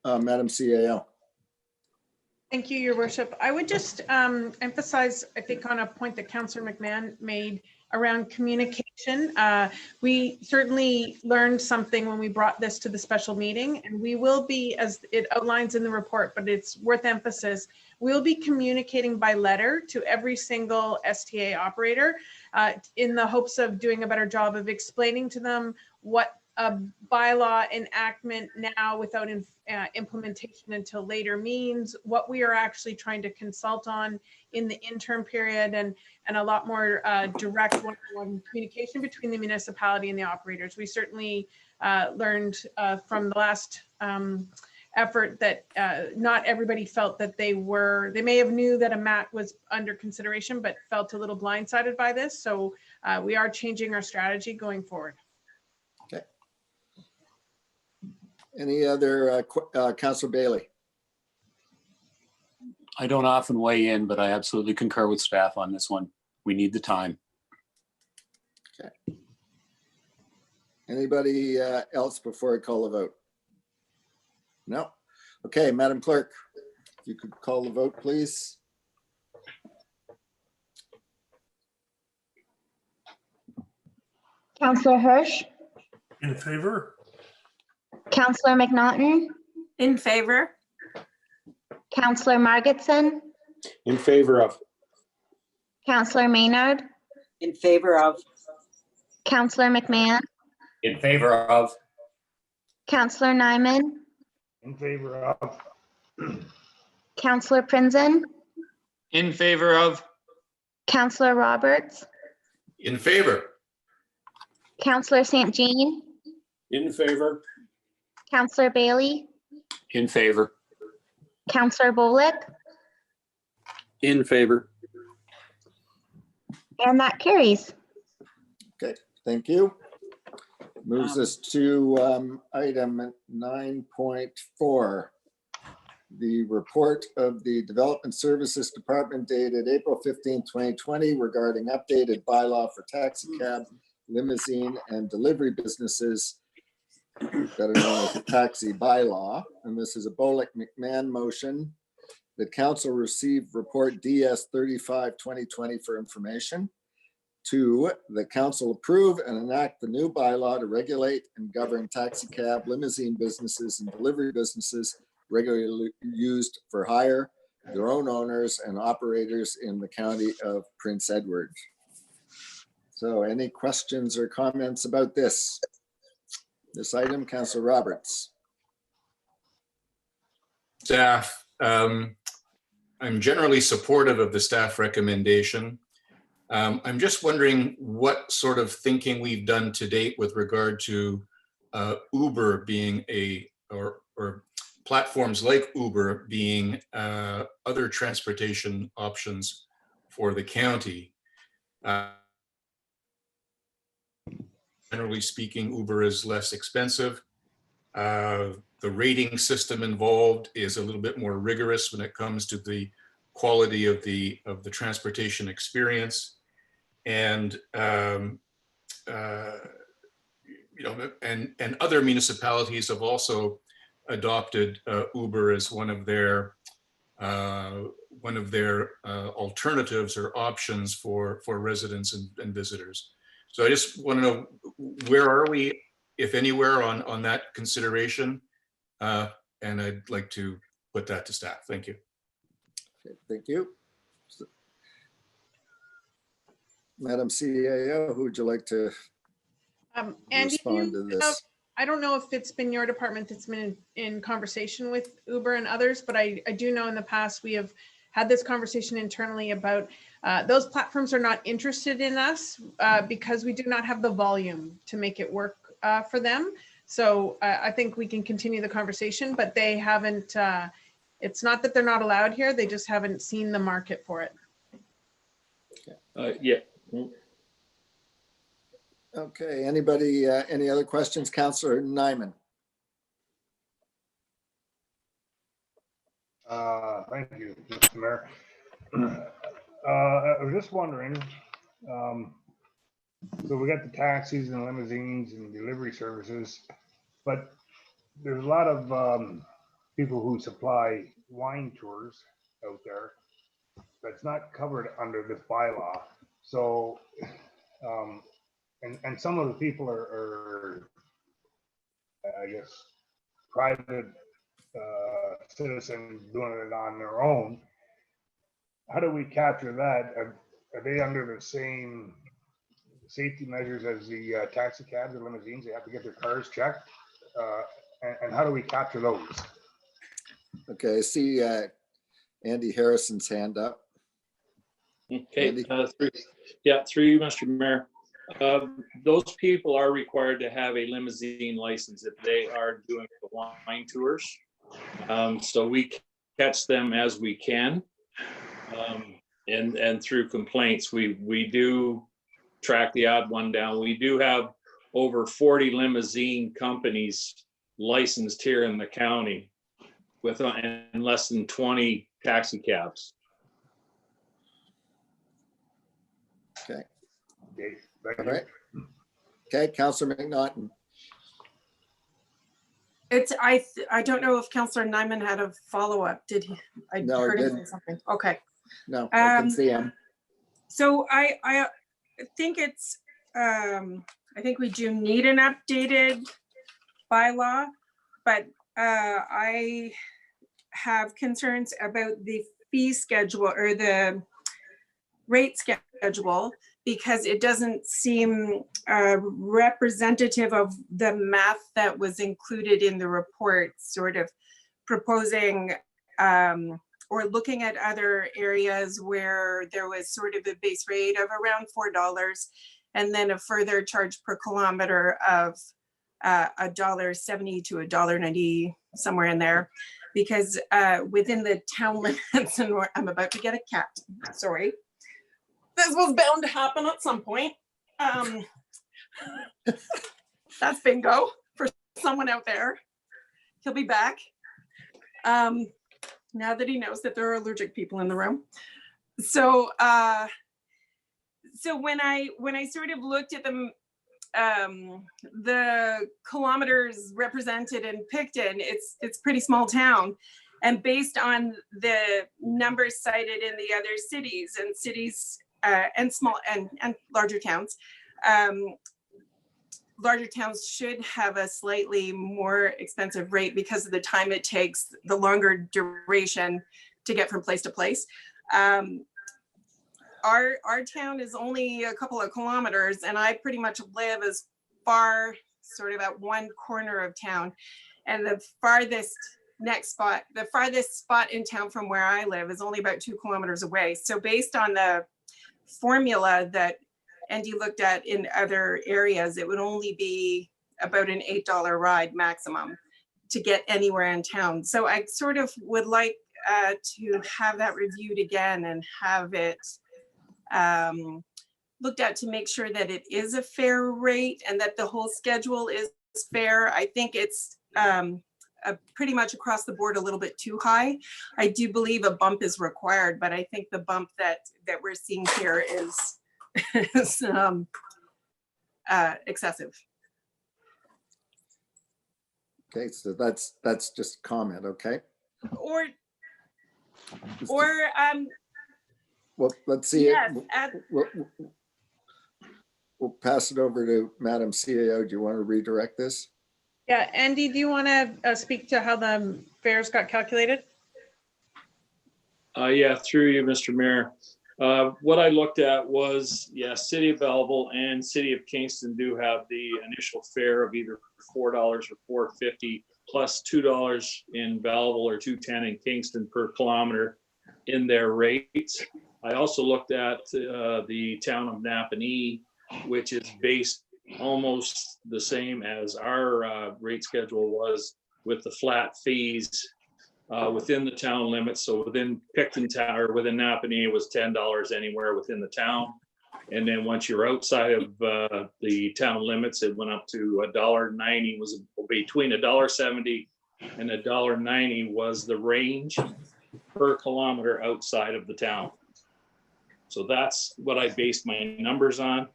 Madam CAO. Thank you, Your Worship. I would just emphasize, I think, on a point that Councillor McMahon made around communication. We certainly learned something when we brought this to the special meeting, and we will be, as it outlines in the report, but it's worth emphasis, we'll be communicating by letter to every single STA operator in the hopes of doing a better job of explaining to them what a bylaw enactment now without implementation until later means, what we are actually trying to consult on in the interim period, and a lot more direct one-on-one communication between the municipality and the operators. We certainly learned from the last effort that not everybody felt that they may have knew that a MAT was under consideration, but felt a little blindsided by this. So we are changing our strategy going forward. Okay. Any other, Councillor Bailey? I don't often weigh in, but I absolutely concur with staff on this one. We need the time. Okay. Anybody else before I call the vote? No? Okay, Madam Clerk, if you could call the vote, please. Councillor Hirsch, In favor? Councillor McNaughton, In favor? Councillor Margetson, In favor of. Councillor Maynard, In favor of. Councillor McMahon, In favor of. Councillor Nyman, In favor of? Councillor Prinzen, In favor of? Councillor Roberts, In favor? Councillor St. Jean, In favor. Councillor Bailey, In favor. Councillor Bolick, In favor. and that carries. Okay, thank you. Moves us to item 9.4. The report of the Development Services Department dated April 15, 2020 regarding updated bylaw for taxi cab, limousine, and delivery businesses that are known as the taxi bylaw. And this is a Bolick McMahon motion that council received report DS 35 2020 for information. 2, the council approve and enact the new bylaw to regulate and govern taxi cab, limousine businesses, and delivery businesses regularly used for hire, their own owners and operators in the county of Prince Edward. So any questions or comments about this item? Councillor Roberts. Staff, I'm generally supportive of the staff recommendation. I'm just wondering what sort of thinking we've done to date with regard to Uber being or platforms like Uber being other transportation options for the county. Generally speaking, Uber is less expensive. The rating system involved is a little bit more rigorous when it comes to the quality of the transportation experience. And you know, and other municipalities have also adopted Uber as one of their alternatives or options for residents and visitors. So I just want to know, where are we, if anywhere, on that consideration? And I'd like to put that to staff. Thank you. Okay, thank you. Madam CAO, who would you like to Andy, respond to this? I don't know if it's been your department that's been in conversation with Uber and others, but I do know in the past we have had this conversation internally about those platforms are not interested in us because we do not have the volume to make it work for them. So I think we can continue the conversation, but they haven't, it's not that they're not allowed here, they just haven't seen the market for it. Yeah. Okay, anybody, any other questions? Councillor Nyman. Thank you, Mr. Mayor. I was just wondering, so we got the taxis and limousines and delivery services, but there's a lot of people who supply wine tours out there that's not covered under this bylaw. So, and some of the people are I guess, private citizens doing it on their own. How do we capture that? Are they under the same safety measures as the taxi cabs or limousines? They have to get their cars checked. And how do we capture those? Okay, I see Andy Harrison's hand up. Okay, through you, Mr. Mayor. Those people are required to have a limousine license if they are doing the wine tours. So we catch them as we can. And through complaints, we do track the odd one down. We do have over 40 limousine companies licensed here in the county with and less than 20 taxi cabs. Okay. Thank All you. right. Okay, Councillor McNaughton. I don't know if Councillor Nyman had a follow-up. Did he? I No, heard he him say didn't. something. Okay. No, I can see him. So I think it's I think we do need an updated bylaw, but I have concerns about the fee schedule or the rate schedule because it doesn't seem representative of the math that was included in the report, sort of proposing or looking at other areas where there was sort of a base rate of around $4 and then a further charge per kilometer of $1.70 to $1.90, somewhere in there. Because within the town limits, and I'm about to get a cat, sorry. This was bound to happen at some point. That's bingo for someone out there. He'll be back. Now that he knows that there are allergic people in the room. So so when I sort of looked at the kilometers represented in Picton, it's pretty small town. And based on the numbers cited in the other cities and small and larger towns, larger towns should have a slightly more expensive rate because of the time it takes, the longer duration to get from place to place. Our town is only a couple of kilometers and I pretty much live as far sort of at one corner of town. And the farthest spot in town from where I live is only about 2 kilometers away. So based on the formula that Andy looked at in other areas, it would only be about an $8 ride maximum to get anywhere in town. So I sort of would like to have that reviewed again and have it looked at to make sure that it is a fair rate and that the whole schedule is fair. I think it's pretty much across the board a little bit too high. I do believe a bump is required, but I think the bump that we're seeing here is excessive. Okay, so that's just comment, okay? Or well, let's see. yes, We'll pass it over to Madam CAO. Do you want to redirect this? Yeah, Andy, do you want to speak to how the fares got calculated? Yeah, through you, Mr. Mayor. What I looked at was, City of Belleville and City of Kingston do have the initial fare of either $4 or $4.50 plus $2 in Belleville or $2.10 in Kingston per kilometer in their rates. I also looked at the town of Napanee, which is based almost the same as our rate schedule was, with the flat fees within the town limits. So within Picton Town or within Napanee, it was $10 anywhere within the town. And then once you're outside of the town limits, it went up to $1.90, was between $1.70 and $1.90 was the range per kilometer outside of the town. So that's what I based my numbers on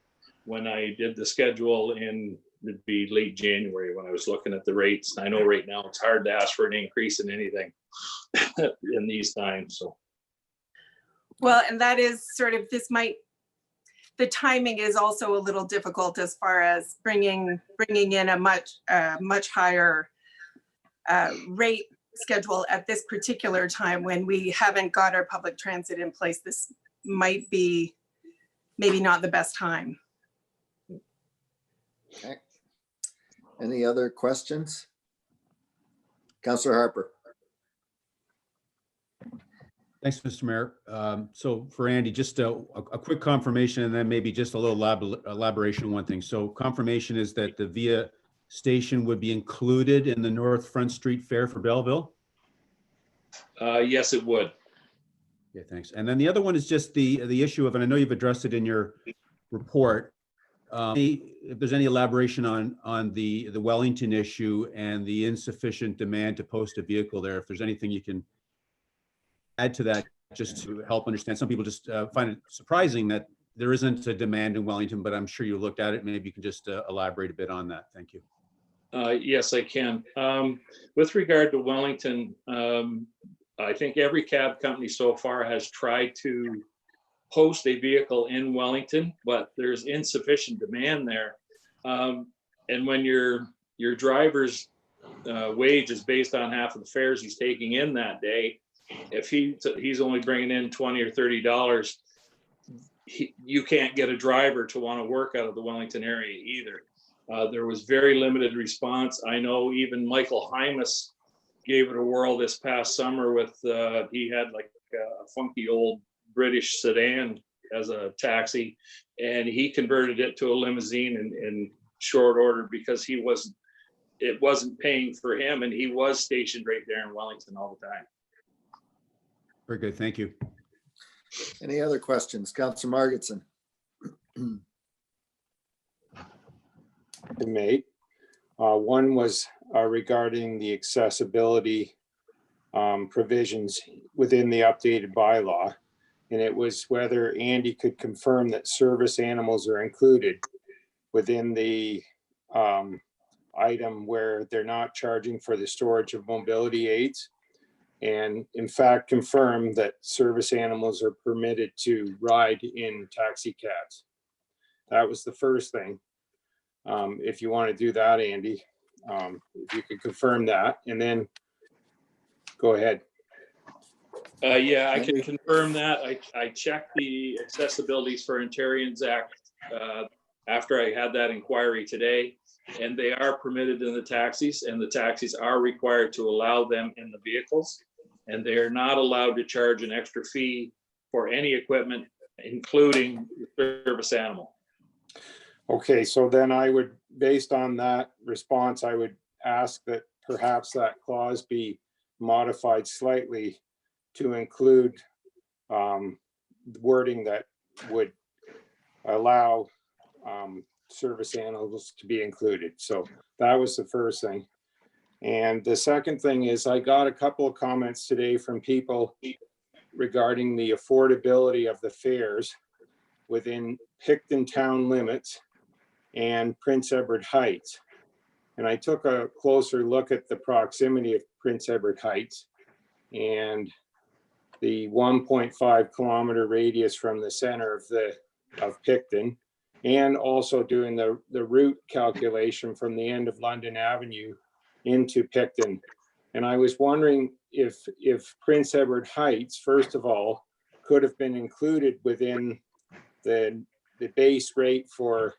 when I did the schedule in, it'd be late January when I was looking at the rates. I know right now it's hard to ask for an increase in anything in these times, so. Well, and that is sort of, the timing is also a little difficult as far as bringing in a much higher rate schedule at this particular time when we haven't got our public transit in place. This might be maybe not the best time. Okay. Any other questions? Councillor Harper. Thanks, Mr. Mayor. So for Andy, just a quick confirmation and then maybe just a little elaboration on one thing. So confirmation is that the VIA station would be included in the North Front Street fare for Belleville? Yes, it would. Yeah, thanks. And then the other one is just the issue of, and I know you've addressed it in your report, if there's any elaboration on the Wellington issue and the insufficient demand to post a vehicle there, if there's anything you can add to that, just to help understand. Some people just find it surprising that there isn't a demand in Wellington, but I'm sure you looked at it. Maybe you can just elaborate a bit on that. Thank you. Yes, I can. With regard to Wellington, I think every cab company so far has tried to post a vehicle in Wellington, but there's insufficient demand there. And when your driver's wage is based on half of the fares he's taking in that day, if he's only bringing in $20 or $30, you can't get a driver to want to work out of the Wellington area either. There was very limited response. I know even Michael Hymas gave it a whirl this past summer with, he had like a funky old British sedan as a taxi, and he converted it to a limousine in short order because it wasn't paying for him, and he was stationed right there in Wellington all the time. Very good, thank you. Any other questions? Councillor Margetson. Mate. One was regarding the accessibility provisions within the updated bylaw. And it was whether Andy could confirm that service animals are included within the item where they're not charging for the storage of mobility aids. And in fact, confirm that service animals are permitted to ride in taxi cabs. That was the first thing. If you want to do that, Andy, if you could confirm that, and then go ahead. Yeah, I can confirm that. I checked the Accessibilities for Ontarians Act after I had that inquiry today, and they are permitted in the taxis, and the taxis are required to allow them in the vehicles, and they are not allowed to charge an extra fee for any equipment, including the service animal. Okay, so then I would, based on that response, I would ask that perhaps that clause be modified slightly to include wording that would allow service animals to be included. So that was the first thing. And the second thing is I got a couple of comments today from people regarding the affordability of the fares within Picton town limits and Prince Edward Heights. And I took a closer look at the proximity of Prince Edward Heights and the 1.5 kilometer radius from the center of Picton, and also doing the route calculation from the end of London Avenue into Picton. And I was wondering if Prince Edward Heights, first of all, could have been included within the base rate for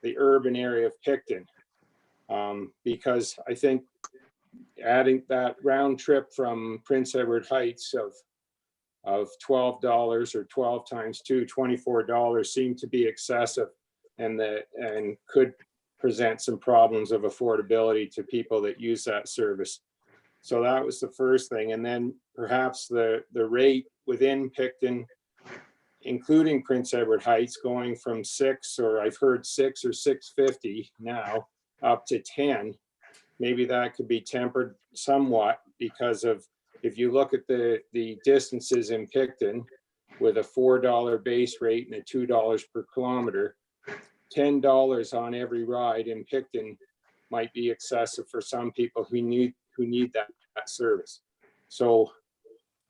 the urban area of Picton. Because I think adding that round trip from Prince Edward Heights of $12 or 12 times 2, $24 seemed to be excessive and could present some problems of affordability to people that use that service. So that was the first thing. And then perhaps the rate within Picton, including Prince Edward Heights, going from 6, or I've heard 6 or 6.50 now, up to 10. Maybe that could be tempered somewhat because of, if you look at the distances in Picton with a $4 base rate and a $2 per kilometer, $10 on every ride in Picton might be excessive for some people who need that service. So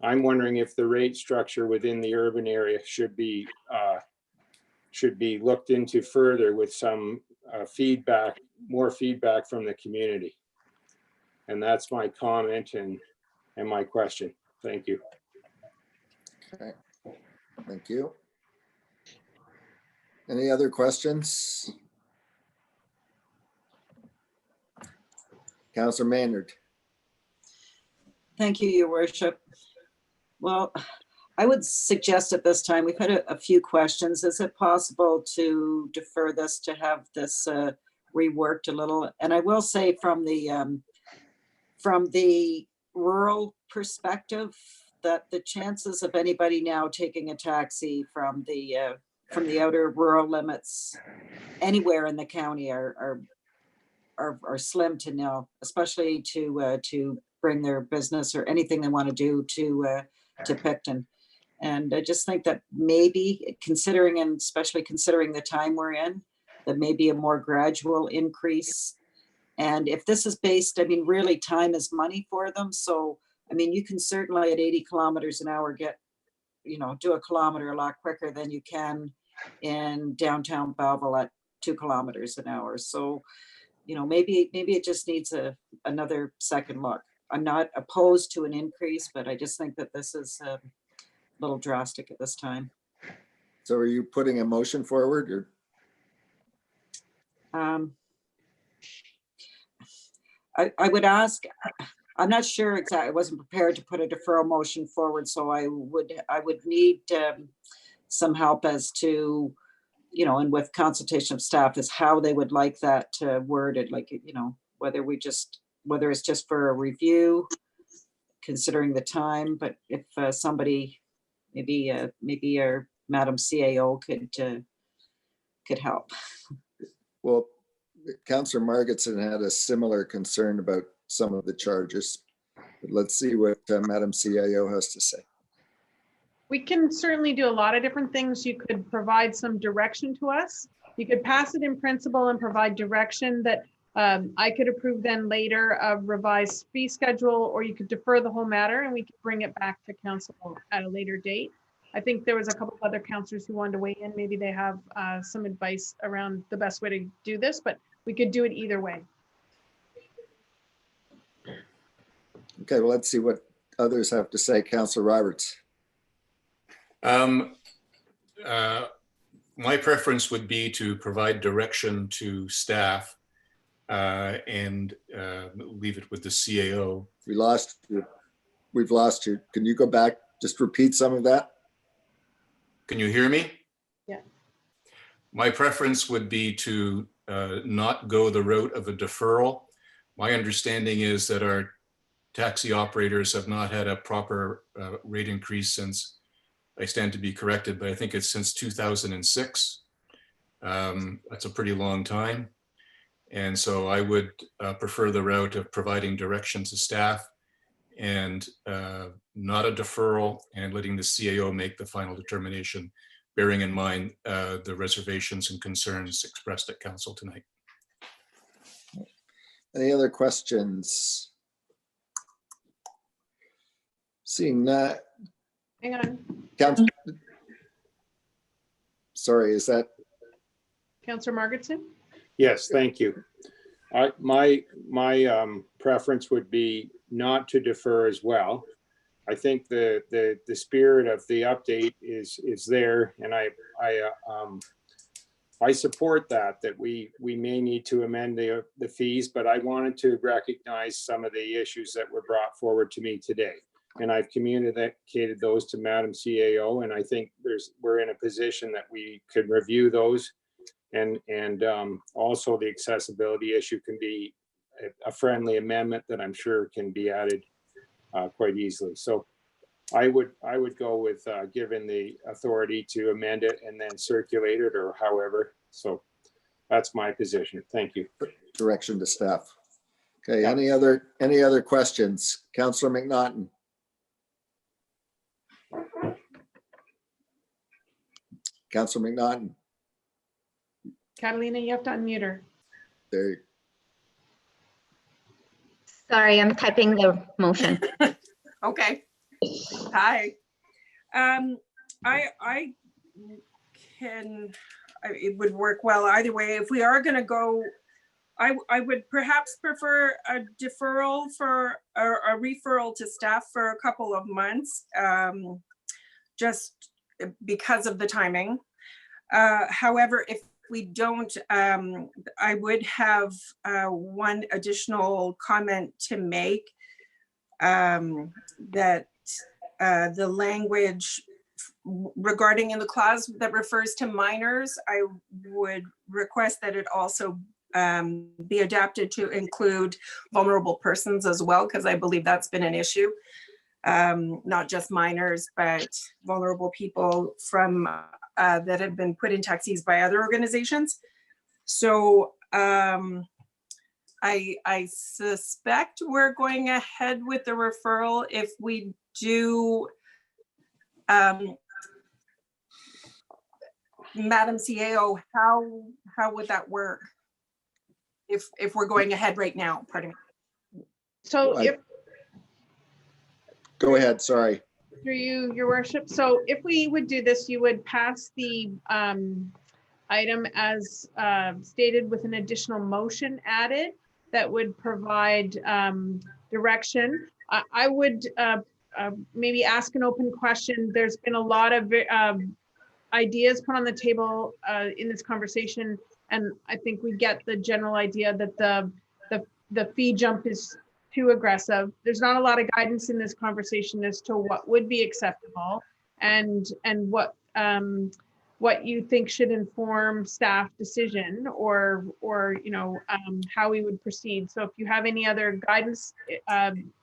I'm wondering if the rate structure within the urban area should be looked into further with some feedback, more feedback from the community. And that's my comment and my question. Thank you. Okay, thank you. Any other questions? Councillor Maynard. Thank you, Your Worship. Well, I would suggest at this time, we've had a few questions. Is it possible to defer this, to have this reworked a little? And I will say from the rural perspective, that the chances of anybody now taking a taxi from the outer rural limits anywhere in the county are slim to nil, especially to bring their business or anything they want to do to Picton. And I just think that maybe considering, and especially considering the time we're in, that maybe a more gradual increase. And if this is based, I mean, really time is money for them. So, I mean, you can certainly at 80 kilometers an hour get, do a kilometer a lot quicker than you can in downtown Belleville at 2 kilometers an hour. So, maybe it just needs another second look. I'm not opposed to an increase, but I just think that this is a little drastic at this time. So are you putting a motion forward or? I would ask, I'm not sure exactly, I wasn't prepared to put a deferral motion forward, so I would need some help as to, and with consultation of staff, is how they would like that worded, like, whether it's just for a review, considering the time, but if somebody, maybe our Madam CAO could help. Well, Councillor Margetson had a similar concern about some of the charges. But let's see what Madam CAO has to say. We can certainly do a lot of different things. You could provide some direction to us. You could pass it in principle and provide direction that I could approve then later a revised fee schedule, or you could defer the whole matter and we could bring it back to council at a later date. I think there was a couple of other councillors who wanted to weigh in. Maybe they have some advice around the best way to do this, but we could do it either way. Okay, well, let's see what others have to say. Councillor Roberts. My preference would be to provide direction to staff and leave it with the CAO. We lost you. We've lost you. Can you go back? Just repeat some of that. Can you hear me? Yeah. My preference would be to not go the route of a deferral. My understanding is that our taxi operators have not had a proper rate increase since, I stand to be corrected, but I think it's since 2006. That's a pretty long time. And so I would prefer the route of providing direction to staff and not a deferral, and letting the CAO make the final determination, bearing in mind the reservations and concerns expressed at council tonight. Any other questions? Seeing that. Hang on. Sorry, is that? Councillor Margetson? Yes, thank you. My preference would be not to defer as well. I think the spirit of the update is there, and I support that we may need to amend the fees, but I wanted to recognize some of the issues that were brought forward to me today. And I've communicated those to Madam CAO, and I think we're in a position that we could review those. And also the accessibility issue can be a friendly amendment that I'm sure can be added quite easily. So I would go with given the authority to amend it and then circulate it or however. So that's my position. Thank you. Direction to staff. Okay, any other questions? Councillor McNaughton. Councillor McNaughton. Catalina, you have to unmute her. There. Sorry, I'm typing the motion. Okay. Hi. It would work well either way. If we are going to go, I would perhaps prefer a deferral for a referral to staff for a couple of months, just because of the timing. However, if we don't, I would have one additional comment to make, that the language regarding in the clause that refers to minors, I would request that it also be adapted to include vulnerable persons as well, because I believe that's been an issue. Not just minors, but vulnerable people from that have been put in taxis by other organizations. So I suspect we're going ahead with the referral. If we do, Madam CAO, how would that work? If we're going ahead right now, pardon me. So if Go ahead, sorry. through you, your worship. So if we would do this, you would pass the item as stated with an additional motion added that would provide direction. I would maybe ask an open question. There's been a lot of ideas put on the table in this conversation, and I think we get the general idea that the fee jump is too aggressive. There's not a lot of guidance in this conversation as to what would be acceptable and what you think should inform staff decision or how we would proceed. So if you have any other guidance,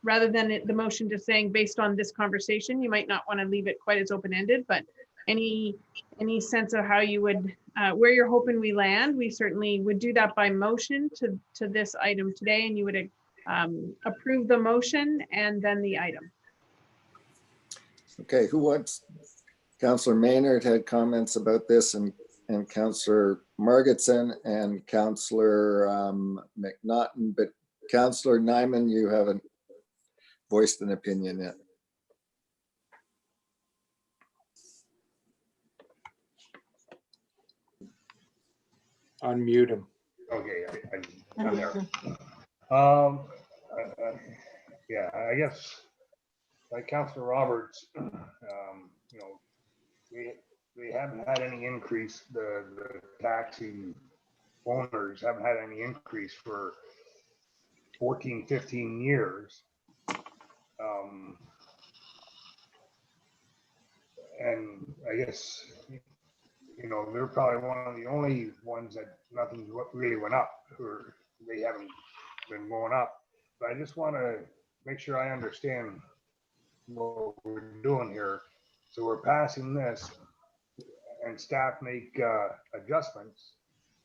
rather than the motion just saying based on this conversation, you might not want to leave it quite as open-ended, but any sense of how you would, where you're hoping we land, we certainly would do that by motion to this item today, and you would approve the motion and then the item. Okay, who wants? Councillor Maynard had comments about this, and Councillor Margetson and Councillor McNaughton, but Councillor Nyman, you haven't voiced an opinion yet. Unmute him. Okay, I'm there. Yeah, I guess like Councillor Roberts, we haven't had any increase. The taxi owners haven't had any increase for 14, 15 years. And I guess, they're probably one of the only ones that nothing really went up, or they haven't been going up. But I just want to make sure I understand what we're doing here. So we're passing this and staff make adjustments.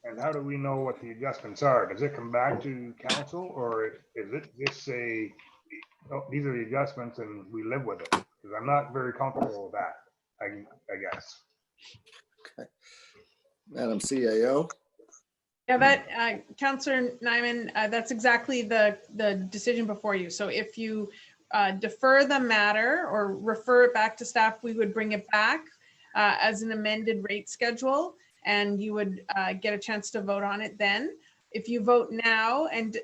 And how do we know what the adjustments are? Does it come back to council, or is it just say, oh, these are the adjustments and we live with it? Because I'm not very comfortable with that, I guess. Okay. Madam CAO. Yeah, that Councillor Nyman, that's exactly the decision before you. So if you defer the matter or refer it back to staff, we would bring it back as an amended rate schedule, and you would get a chance to vote on it then. If you vote now and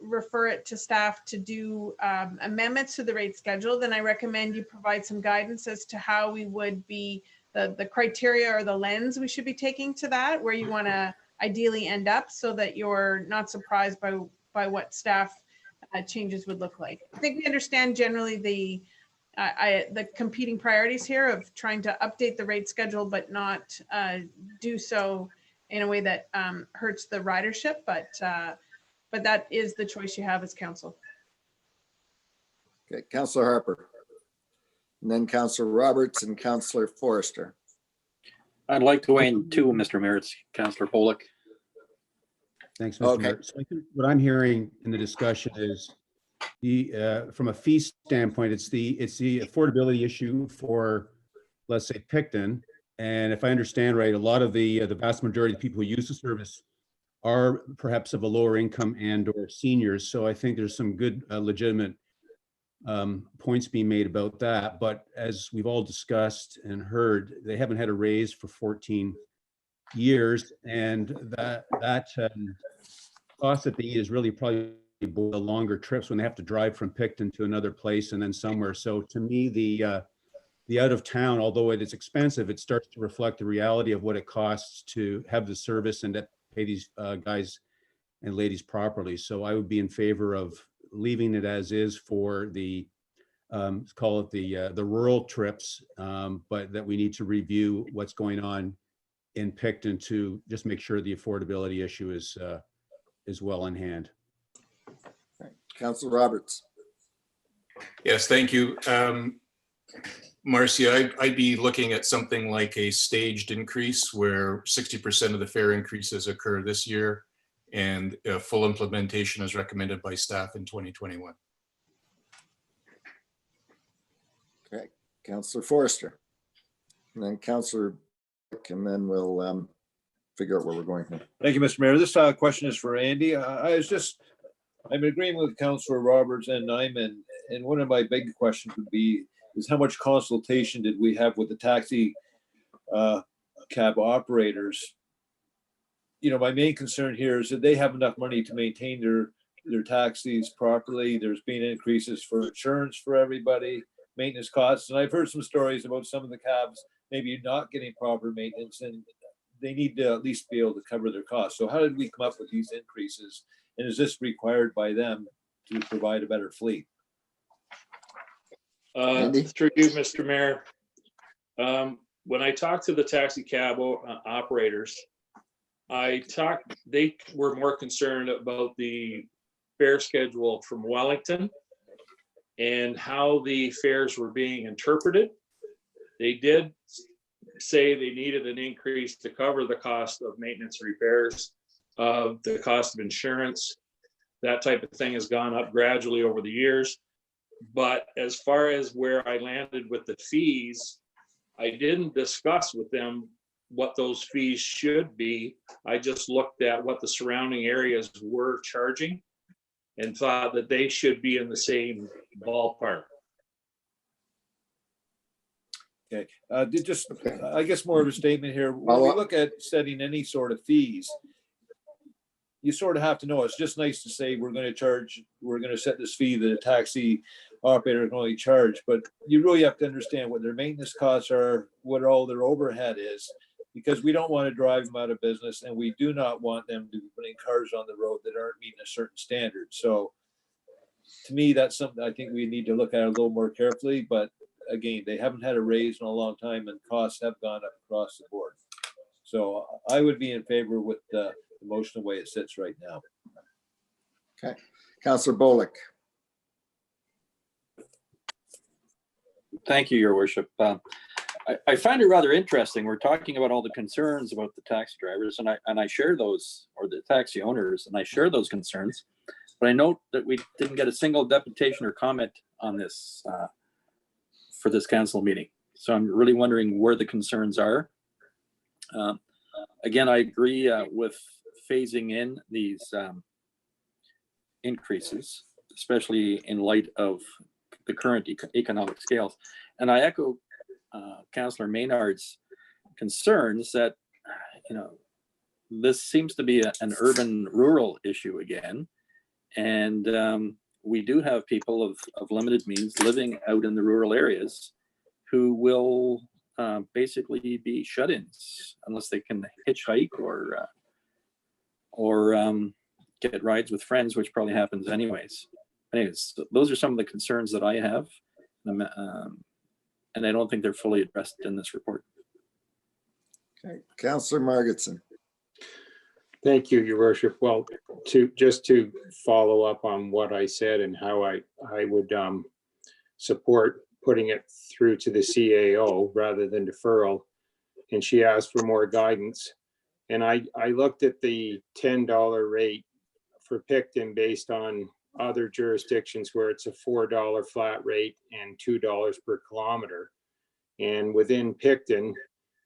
refer it to staff to do amendments to the rate schedule, then I recommend you provide some guidance as to how we would be the criteria or the lens we should be taking to that, where you want to ideally end up, so that you're not surprised by what staff changes would look like. I think we understand generally the competing priorities here of trying to update the rate schedule, but not do so in a way that hurts the ridership. But that is the choice you have as council. Okay, Councillor Harper. And then Councillor Roberts and Councillor Forrester. I'd like to weigh in too, Mr. Mayor. It's Councillor Pollock. Thanks, Mr. Mayor. So I think what I'm hearing in the discussion is from a fee standpoint, it's the affordability issue for, let's say, Picton. And if I understand right, a lot of the vast majority of people who use the service are perhaps of a lower income and or seniors. So I think there's some good legitimate points being made about that. But as we've all discussed and heard, they haven't had a raise for 14 years, and that cost that they need is really probably the longer trips when they have to drive from Picton to another place and then somewhere. So to me, the out of town, although it is expensive, it starts to reflect the reality of what it costs to have the service and to pay these guys and ladies properly. So I would be in favor of leaving it as is for the call it the rural trips, but that we need to review what's going on in Picton to just make sure the affordability issue is well in hand. Councillor Roberts. Yes, thank you. Marcia, I'd be looking at something like a staged increase where 60% of the fare increases occur this year and full implementation is recommended by staff in 2021. Okay, Councillor Forrester. And then Councillor, and then we'll figure out where we're going here. Thank you, Mr. Mayor. This question is for Andy. I'm in agreement with Councillor Roberts and Nyman, and one of my big questions would be is how much consultation did we have with the taxi cab operators? You know, my main concern here is that they have enough money to maintain their taxis properly. There's been increases for insurance for everybody, maintenance costs, and I've heard some stories about some of the cabs maybe not getting proper maintenance, and they need to at least be able to cover their costs. So how did we come up with these increases? And is this required by them to provide a better fleet? Through you, Mr. Mayor. When I talked to the taxi cab operators, they were more concerned about the fare schedule from Wellington and how the fares were being interpreted. They did say they needed an increase to cover the cost of maintenance repairs, the cost of insurance. That type of thing has gone up gradually over the years. But as far as where I landed with the fees, I didn't discuss with them what those fees should be. I just looked at what the surrounding areas were charging and thought that they should be in the same ballpark. Okay, I guess more of a statement here. When we look at setting any sort of fees, you sort of have to know, it's just nice to say we're going to set this fee that a taxi operator can only charge, but you really have to understand what their maintenance costs are, what all their overhead is, because we don't want to drive them out of business, and we do not want them to be putting cars on the road that aren't meeting a certain standard. So to me, that's something I think we need to look at a little more carefully, but again, they haven't had a raise in a long time and costs have gone up across the board. So I would be in favor with the motion the way it sits right now. Okay, Councillor Bullock. Thank you, Your Worship. I find it rather interesting. We're talking about all the concerns about the taxi drivers, and I share those, or the taxi owners, and I share those concerns. But I note that we didn't get a single deputation or comment on this for this council meeting. So I'm really wondering where the concerns are. Again, I agree with phasing in these increases, especially in light of the current economic scales. And I echo Councillor Maynard's concerns that, this seems to be an urban-rural issue again. And we do have people of limited means living out in the rural areas who will basically be shut-ins unless they can hitchhike or get rides with friends, which probably happens anyways. Anyways, those are some of the concerns that I have. And I don't think they're fully addressed in this report. Okay, Councillor Margetson. Thank you, Your Worship. Well, just to follow up on what I said and how I would support putting it through to the CAO rather than deferral. And she asked for more guidance. And I looked at the $10 rate for Picton based on other jurisdictions where it's a $4 flat rate and $2 per kilometer. And within Picton,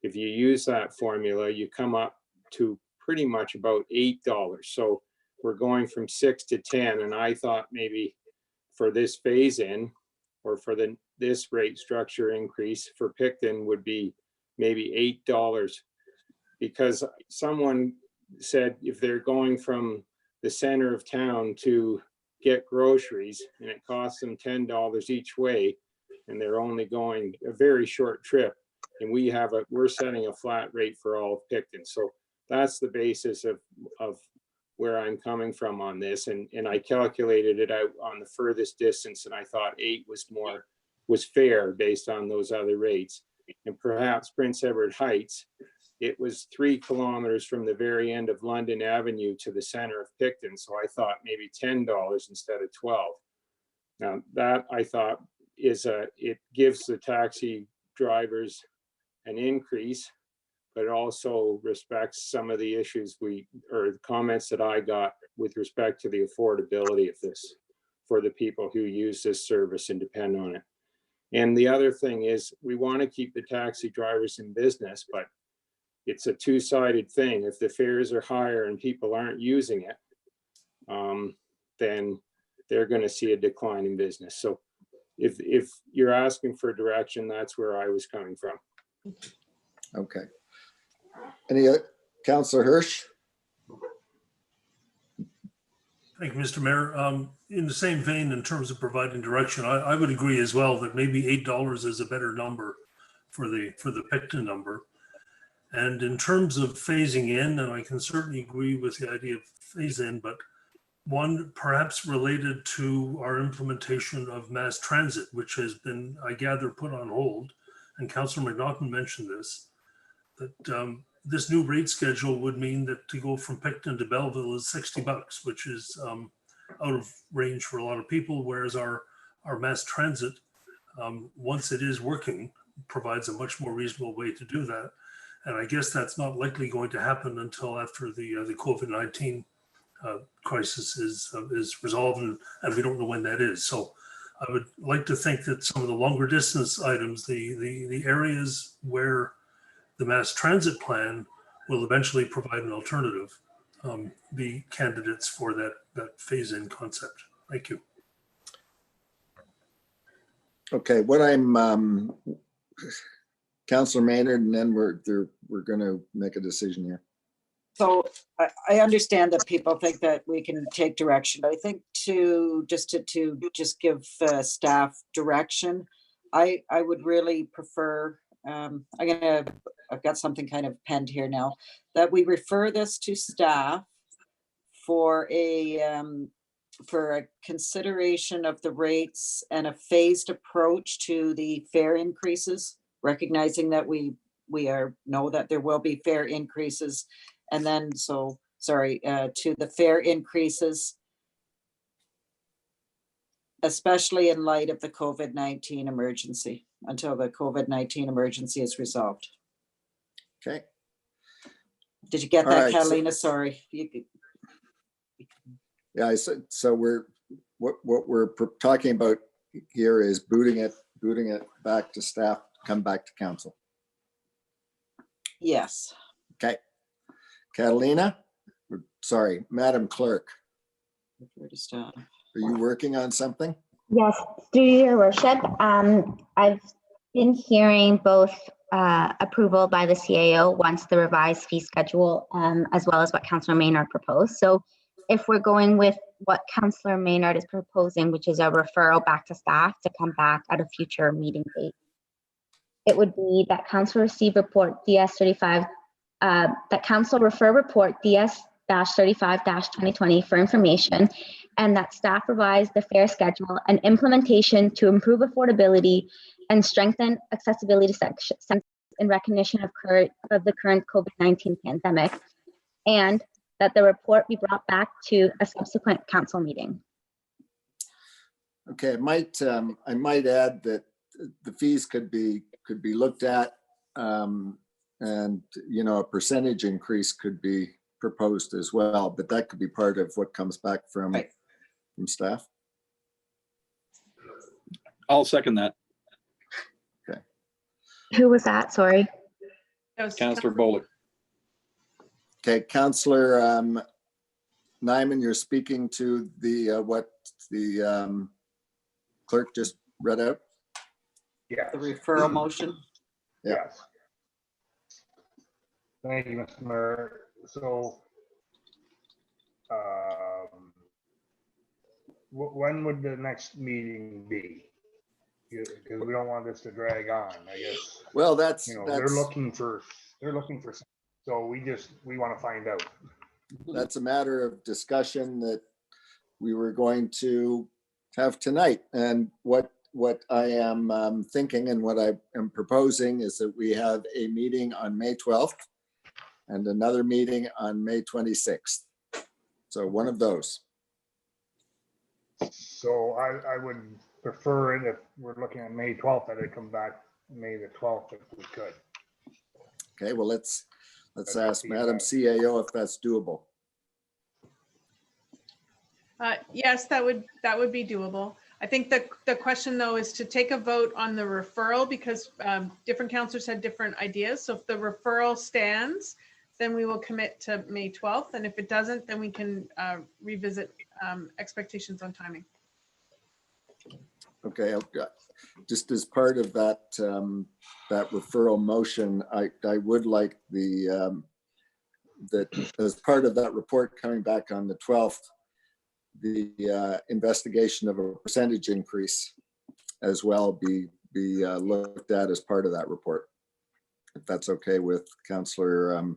if you use that formula, you come up to pretty much about $8. So we're going from 6 to 10. And I thought maybe for this phase in or for this rate structure increase for Picton would be maybe $8, because someone said if they're going from the center of town to get groceries and it costs them $10 each way and they're only going a very short trip, and we're setting a flat rate for all of Picton. So that's the basis of where I'm coming from on this. And I calculated it out on the furthest distance, and I thought 8 was fair based on those other rates. And perhaps Prince Edward Heights, it was 3 kilometers from the very end of London Avenue to the center of Picton. So I thought maybe $10 instead of 12. Now that I thought it gives the taxi drivers an increase, but it also respects some of the issues or the comments that I got with respect to the affordability of this for the people who use this service and depend on it. And the other thing is we want to keep the taxi drivers in business, but it's a two-sided thing. If the fares are higher and people aren't using it, then they're going to see a decline in business. So if you're asking for direction, that's where I was coming from. Okay. Any Councillor Hirsch? Thank you, Mr. Mayor. In the same vein, in terms of providing direction, I would agree as well that maybe $8 is a better number for the Picton number. And in terms of phasing in, and I can certainly agree with the idea of phase in, but one perhaps related to our implementation of mass transit, which has been, I gather, put on hold. And Councillor McNaughton mentioned this, that this new rate schedule would mean that to go from Picton to Belleville is $60, which is out of range for a lot of people, whereas our mass transit, once it is working, provides a much more reasonable way to do that. And I guess that's not likely going to happen until after the COVID-19 crisis is resolved, and we don't know when that is. So I would like to think that some of the longer distance items, the areas where the mass transit plan will eventually provide an alternative, be candidates for that phase-in concept. Thank you. Okay, what I'm Councillor Maynard, and then we're going to make a decision here. So I understand that people think that we can take direction, but I think to just give staff direction, I would really prefer, I've got something kind of penned here now, that we refer this to staff for a consideration of the rates and a phased approach to the fare increases, recognizing that we know that there will be fare increases. And then, to the fare increases, especially in light of the COVID-19 emergency, until the COVID-19 emergency is resolved. Okay. Did you get that, All right, Catalina? Sorry. Yeah, I said, so what we're talking about here is booting it back to staff, come back to council. Yes. Okay. Catalina, sorry, Madam Clerk. Are you working on something? Yes, through your worship. I've been hearing both approval by the CAO once the revised fee schedule, as well as what Councillor Maynard proposed. So if we're going with what Councillor Maynard is proposing, which is a referral back to staff to come back at a future meeting date. it would be that council receive report DS35, that council refer report DS-35-2020 for information, and that staff revise the fare schedule and implementation to improve affordability and strengthen accessibility sections in recognition of the current COVID-19 pandemic, and that the report be brought back to a subsequent council meeting. Okay, I might add that the fees could be looked at, and a percentage increase could be proposed as well, but that could be part of what comes back from staff. I'll second that. Okay. Who was that? Sorry. Councillor Bolick. Okay, Councillor Nyman, you're speaking to the what the clerk just read out? Yeah. The referral motion? Yeah. Yes. Thank you, Mr. Mayor. So, when would the next meeting be? Because we don't want this to drag on, I guess. Well, that's they're looking for, so we want to find out. That's a matter of discussion that we were going to have tonight. And what I am thinking and what I am proposing is that we have a meeting on May 12th and another meeting on May 26th. So one of those. So I would prefer it if we're looking at May 12th, that it come back May the 12th if we could. Okay, well, let's ask Madam CAO if that's doable. Yes, that would be doable. I think the question though is to take a vote on the referral because different councillors had different ideas. So if the referral stands, then we will commit to May 12th. And if it doesn't, then we can revisit expectations on timing. Okay, just as part of that that referral motion, I would like that as part of that report coming back on the 12th, the investigation of a percentage increase as well be looked at as part of that report. If that's okay with Councillor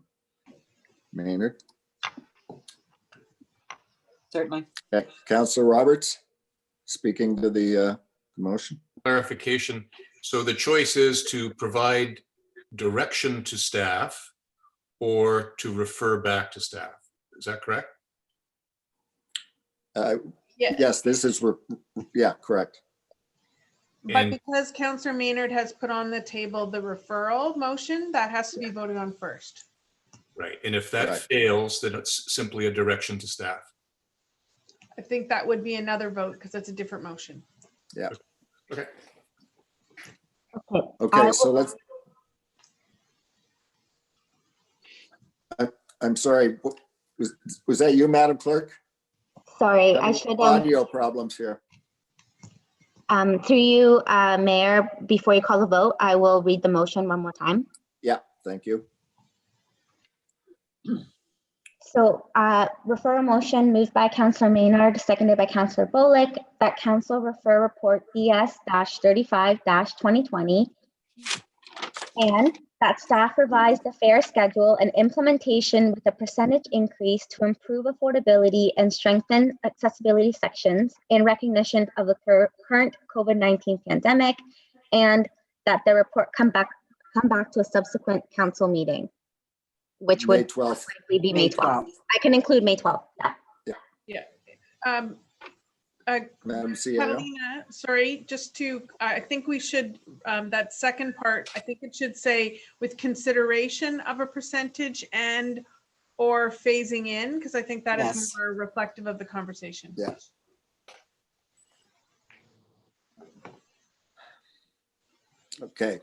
Maynard. Certainly. Okay. Councillor Roberts, speaking to the motion. Clarification. So the choice is to provide direction to staff or to refer back to staff. Is that correct? Yes, this is, yeah, correct. But because Councillor Maynard has put on the table the referral motion, that has to be voted on first. Right. And if that fails, then it's simply a direction to staff. I think that would be another vote because it's a different motion. Yeah. Okay. Okay, so let's. I'm sorry. Was that you, Madam Clerk? Sorry, I should audio problems here. Through you, Mayor, before you call the vote, I will read the motion one more time. Yeah, thank you. So refer a motion moved by Councillor Maynard, seconded by Councillor Bolick, that council refer report DS-35-2020 and that staff revise the fare schedule and implementation with a percentage increase to improve affordability and strengthen accessibility sections in recognition of the current COVID-19 pandemic, and that the report come back to a subsequent council meeting, which would likely be May 12th. I can include May 12th. Yeah. Madam CAO. Catalina, sorry, just to, I think we should, that second part, I think it should say with consideration of a percentage and or phasing in, because I think that is more reflective of the conversation. Yes. Okay.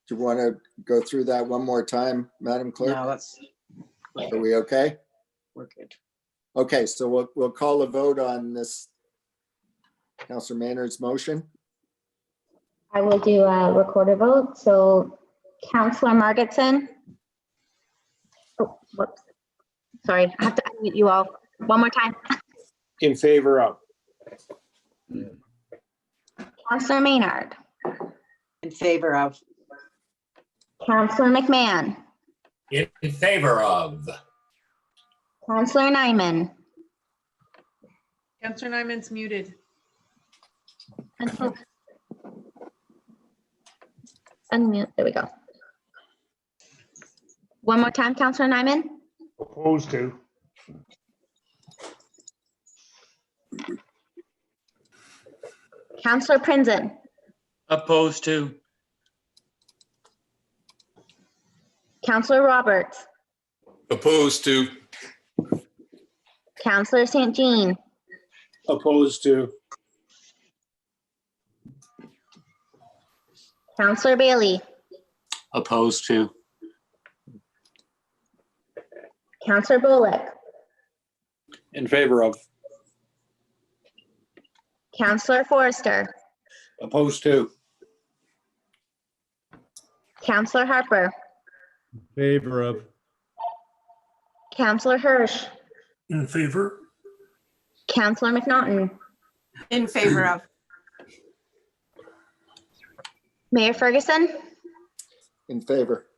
Do you want to go through that one more time, Madam Clerk? No, that's. Are we okay? We're good. Okay, so we'll call a vote on this Councillor Maynard's motion. I will do a recorded vote. So Councillor Margetson. Oh, whoops. Sorry, I have to unmute you all one more time. In favor of. Councillor Maynard. In favor of. Counselor McMahon, In favor of. Counselor Nyman, Counselor Nyman's muted. unmute, there we go. One more time, Counselor Nyman, Opposed to. Counselor Prinzen, Opposed to. Counselor Roberts, Opposed to. Counselor St. Jean, Opposed to. Counselor Bailey, Opposed to. Counselor Bullock, In favor of. Counselor Forrester, Opposed to. Counselor Harper, Favor of. Counselor Hirsch, In favor? Counselor McNaughton, In favor of. Mayor Ferguson, In favor.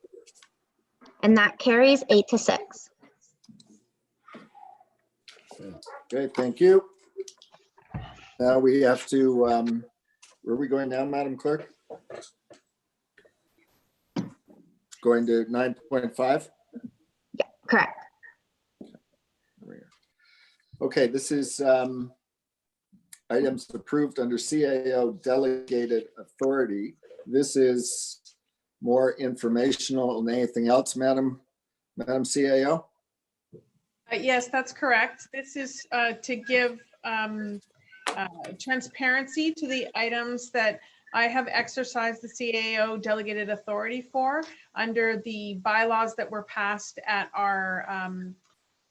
and that carries 8-6. Okay, thank you. Now we have to, where are we going now, Madam Clerk? Going to 9.5? Correct. Okay, this is items approved under CAO delegated authority. This is more informational than anything else, Madam CAO? Yes, that's correct. This is to give transparency to the items that I have exercised the CAO delegated authority for under the bylaws that were passed at our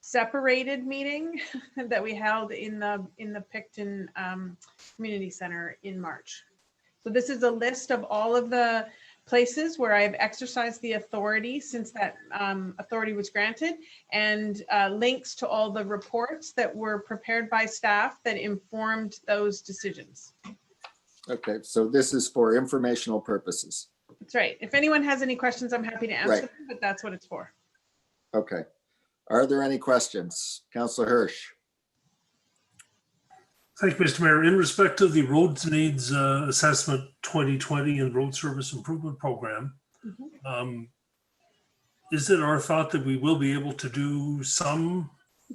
separated meeting that we held in the Picton Community Center in March. So this is a list of all of the places where I've exercised the authority since that authority was granted, and links to all the reports that were prepared by staff that informed those decisions. Okay, so this is for informational purposes. That's right. If anyone has any questions, I'm happy to answer Right. them, but that's what it's for. Okay. Are there any questions? Councillor Hirsch? Thank you, Mr. Mayor. In respect of the Roads Needs Assessment 2020 and Road Service Improvement Program, is it our thought that we will be able to do some,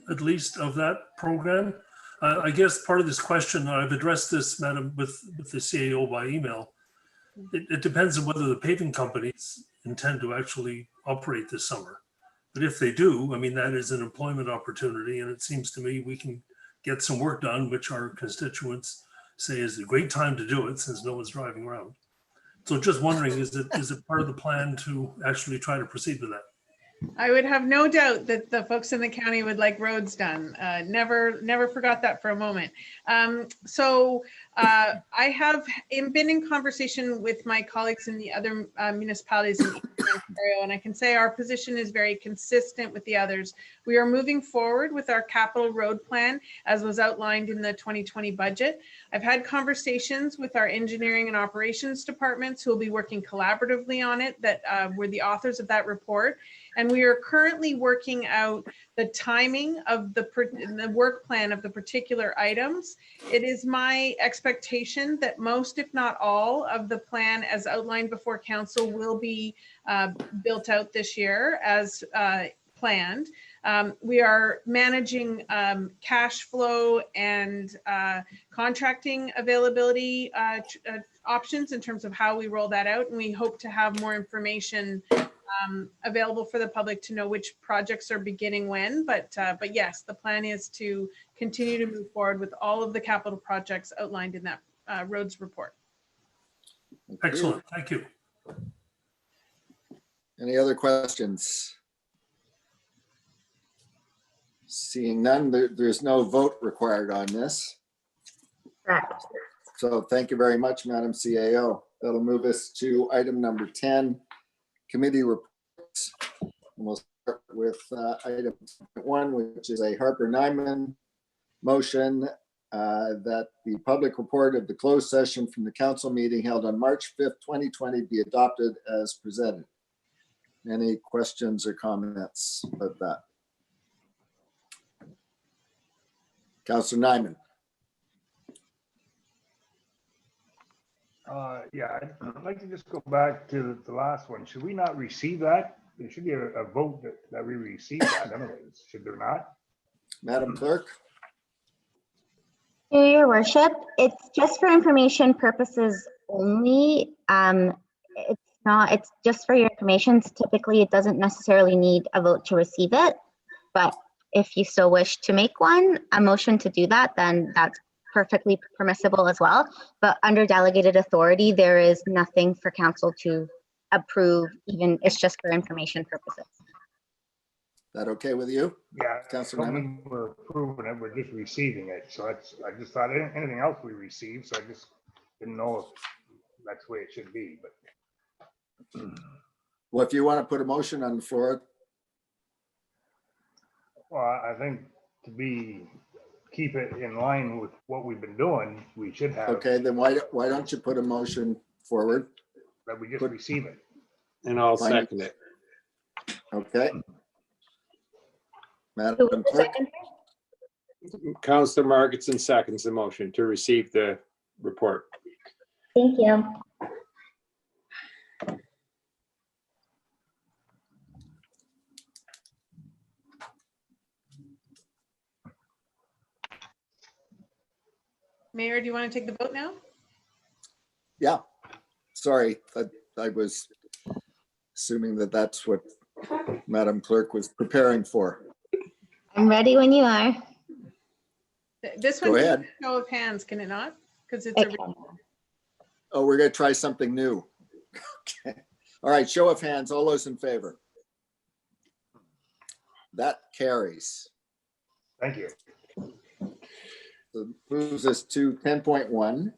at least, of that program? I guess part of this question, I've addressed this, Madam, with the CAO by email. It depends on whether the paving companies intend to actually operate this summer. But if they do, I mean, that is an employment opportunity, and it seems to me we can get some work done, which our constituents say is a great time to do it since no one's driving around. So just wondering, is it part of the plan to actually try to proceed with that? I would have no doubt that the folks in the county would like roads done. Never forgot that for a moment. I have been in conversation with my colleagues in the other municipalities in Eastern Ontario, and I can say our position is very consistent with the others. We are moving forward with our capital road plan as was outlined in the 2020 budget. I've had conversations with our engineering and operations departments who will be working collaboratively on it, that were the authors of that report. And we are currently working out the timing of the work plan of the particular items. It is my expectation that most, if not all, of the plan as outlined before council will be built out this year as planned. We are managing cash flow and contracting availability options in terms of how we roll that out. And we hope to have more information available for the public to know which projects are beginning when, but yes, the plan is to continue to move forward with all of the capital projects outlined in that roads report. Excellent, thank you. Any other questions? Seeing none, there's no vote required on this. Correct. So thank you very much, Madam CAO. That'll move us to item number 10, committee reports. And we'll start with item 1, which is a Harper Nyman motion that the public report of the closed session from the council meeting held on March 5th, 2020 be adopted as presented. Any questions or comments about that? Councillor Nyman. Yeah, I'd like to just go back to the last one. Should we not receive that? There should be a vote that we receive that anyways, should there not? Madam Clerk? Through your worship, it's just for information purposes only. It's just for your information. Typically, it doesn't necessarily need a vote to receive it. But if you still wish to make a motion to do that, then that's perfectly permissible as well. But under delegated authority, there is nothing for council to approve, even it's just for information purposes. That okay with you? Yeah, Councillor Nyman? we're approving it, we're just receiving it. So I just thought anything else we received, so I just didn't know if that's the way it should be, but. Well, if you want to put a motion on the floor. Well, I think keep it in line with what we've been doing, we should have. Okay, then why don't you put a motion forward? That we just receive it. And I'll Fine. second it. Okay. Madam Clerk? Councillor Margetson seconds the motion to receive the report. Thank you. Mayor, do you want to take the vote now? Yeah, sorry, I was assuming that that's what Madam Clerk was preparing for. I'm ready when you are. This Go one, ahead. show of hands, can it not? Because it's It a. can. Oh, we're gonna try something new. Okay. All right, show of hands, all those in favor. That carries. Thank you. So moves us to 10.1.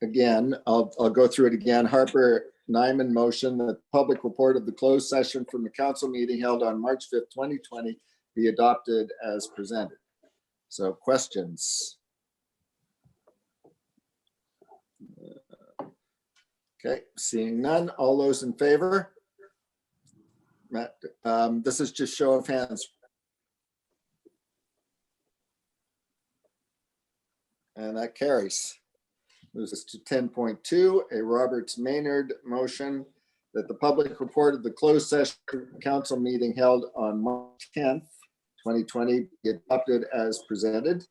Again, I'll go through it again. Harper Nyman motion that the public report of the closed session from the council meeting held on March 5th, 2020 be adopted as presented. So questions? Okay, seeing none. All those in favor? Matt, this is just show of hands. And that carries. Moves us to 10.2, a Roberts Maynard motion that the public report of the closed session council meeting held on March 10th, 2020 be adopted as presented.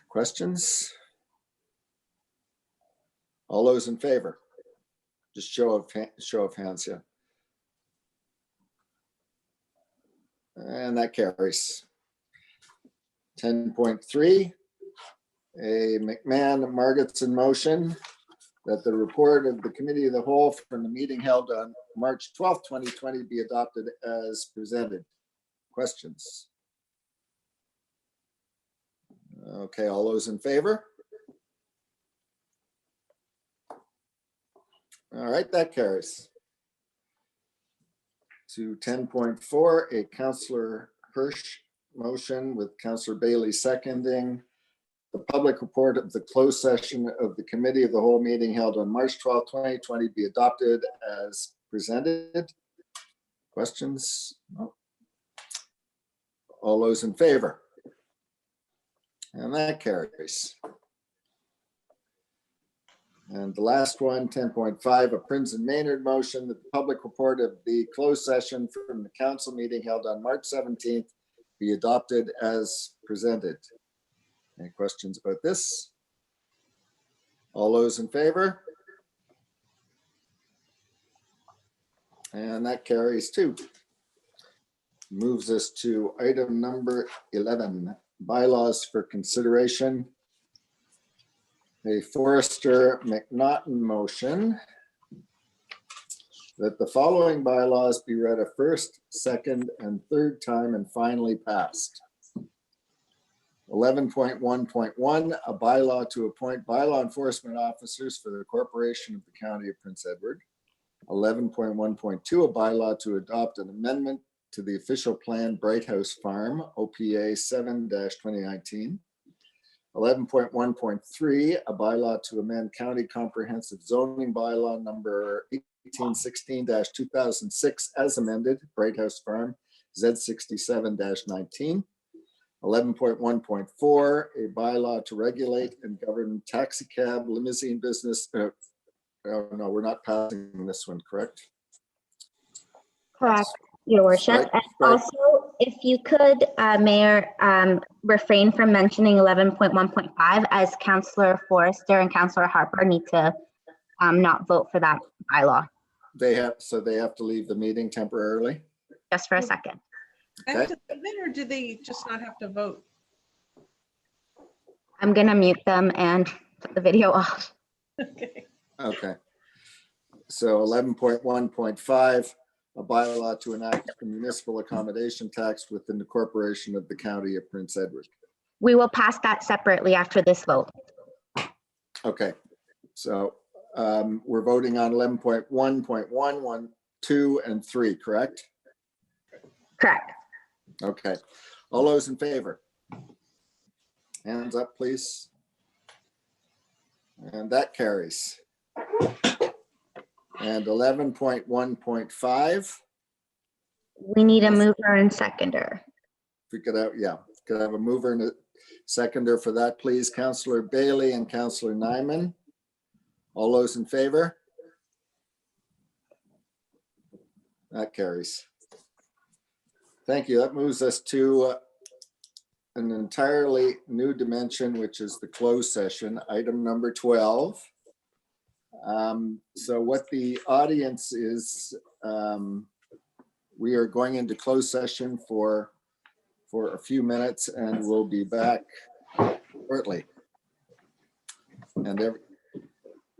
Questions? All those in favor? Just show of hands here. And that carries. 10.3. A McMahon Margetson motion that the report of the committee of the whole from the meeting held on March 12th, 2020 be adopted as presented. Questions? Okay, all those in favor? All right, that carries. To 10.4, a Councillor Hirsch motion with Councillor Bailey seconding. The public report of the closed session of the committee of the whole meeting held on March 12, 2020 be adopted as presented. Questions? No. All those in favor? And that carries. And the last one, 10.5, a Prince and Maynard motion that the public report of the closed session from the council meeting held on March 17th be adopted as presented. Any questions about this? All those in favor? And that carries too. Moves us to item number 11, bylaws for consideration. A Forrester McNaughton motion that the following bylaws be read a first, second, and third time and finally passed. 11.1.1, a bylaw to appoint bylaw enforcement officers for the corporation of the county of Prince Edward. 11.1.2, a bylaw to adopt an amendment to the official plan Bright House Farm, OPA 7-2019. 11.1.3, a bylaw to amend county comprehensive zoning bylaw number 1816-2006 as amended, Bright House Farm, Z67-19. 11.1.4, a bylaw to regulate and govern taxi cab limousine business. Oh, no, we're not passing this one, correct? Correct, Your Worship. Right, And right. also, if you could, Mayor, refrain from mentioning 11.1.5 as Councillor Forrester and Councillor Harper need to not vote for that bylaw, They have to leave the meeting temporarily. just for a second. And Okay. do they then, or do they just not have to vote? I'm gonna mute them and put the video off. Okay. Okay. So 11.1.5, a bylaw to enact the municipal accommodation tax within the corporation of the county of Prince Edward. We will pass that separately after this vote. Okay, so we're voting on 11.1.1, 1, 2, and 3, correct? Correct. Okay, all those in favor? Hands up, please. And that carries. And 11.1.5, We need a mover and seconder. if we could have, yeah, could I have a mover and a seconder for that, please? Councillor Bailey and Councillor Nyman. All those in favor? That carries. Thank you. That moves us to an entirely new dimension, which is the closed session, item number 12. So what the audience is, we are going into closed session for a few minutes and we'll be back shortly. And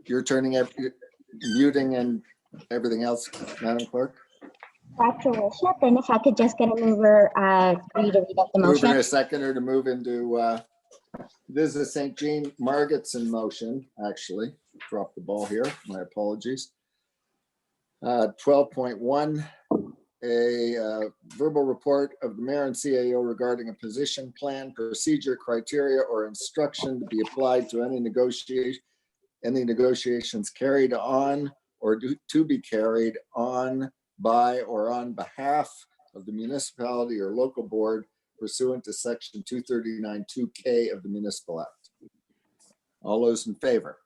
you're muting and everything else, Madam Clerk? Dr. Worship, and if I could just get a mover for you to read up the Mover motion. and a seconder to move into, this is a St. Jean Margetson motion, actually. Dropped the ball here, my apologies. 12.1, a verbal report of the mayor and CAO regarding a position plan, procedure, criteria, or instruction to be applied to any negotiations carried on or to be carried on by or on behalf of the municipality or local board pursuant to section 239(2)K of the Municipal Act. All those in favor?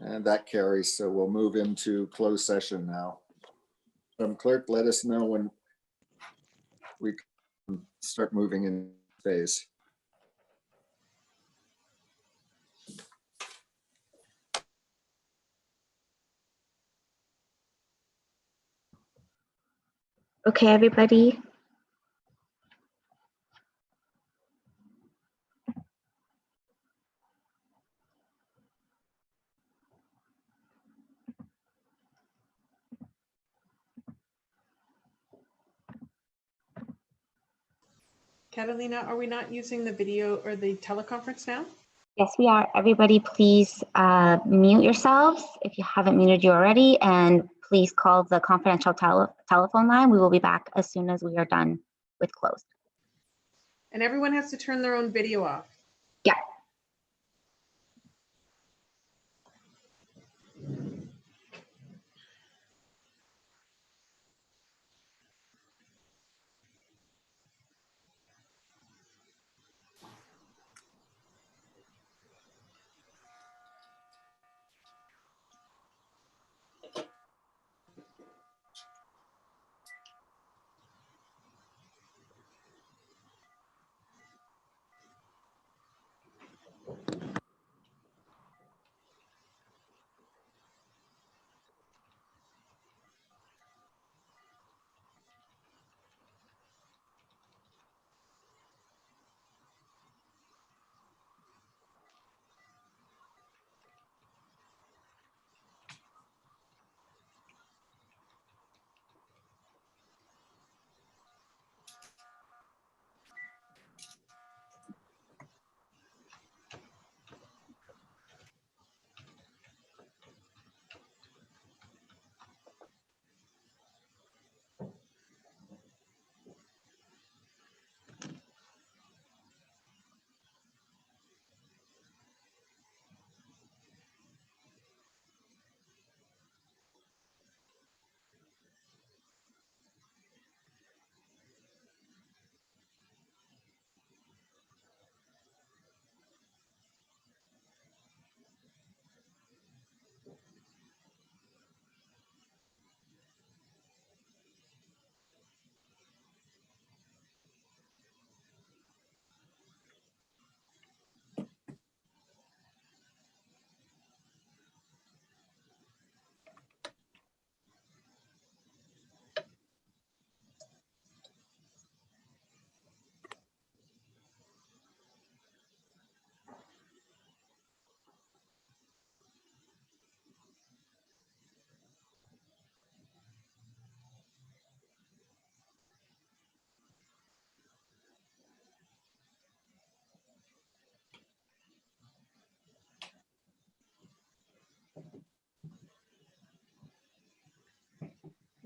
And that carries, so we'll move into closed session now. Madam Clerk, let us know when we can start moving in phase. Okay, everybody. Catalina, are we not using the video or the teleconference now? Yes, we are. Everybody, please mute yourselves if you haven't muted you already, and please call the confidential telephone line. We will be back as soon as we are done with closed. And everyone has to turn their own video off. Yeah.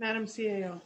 Madam CAO.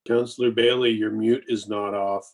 Councillor Bailey, your mute is not off.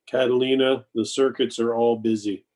Catalina, the circuits are all busy.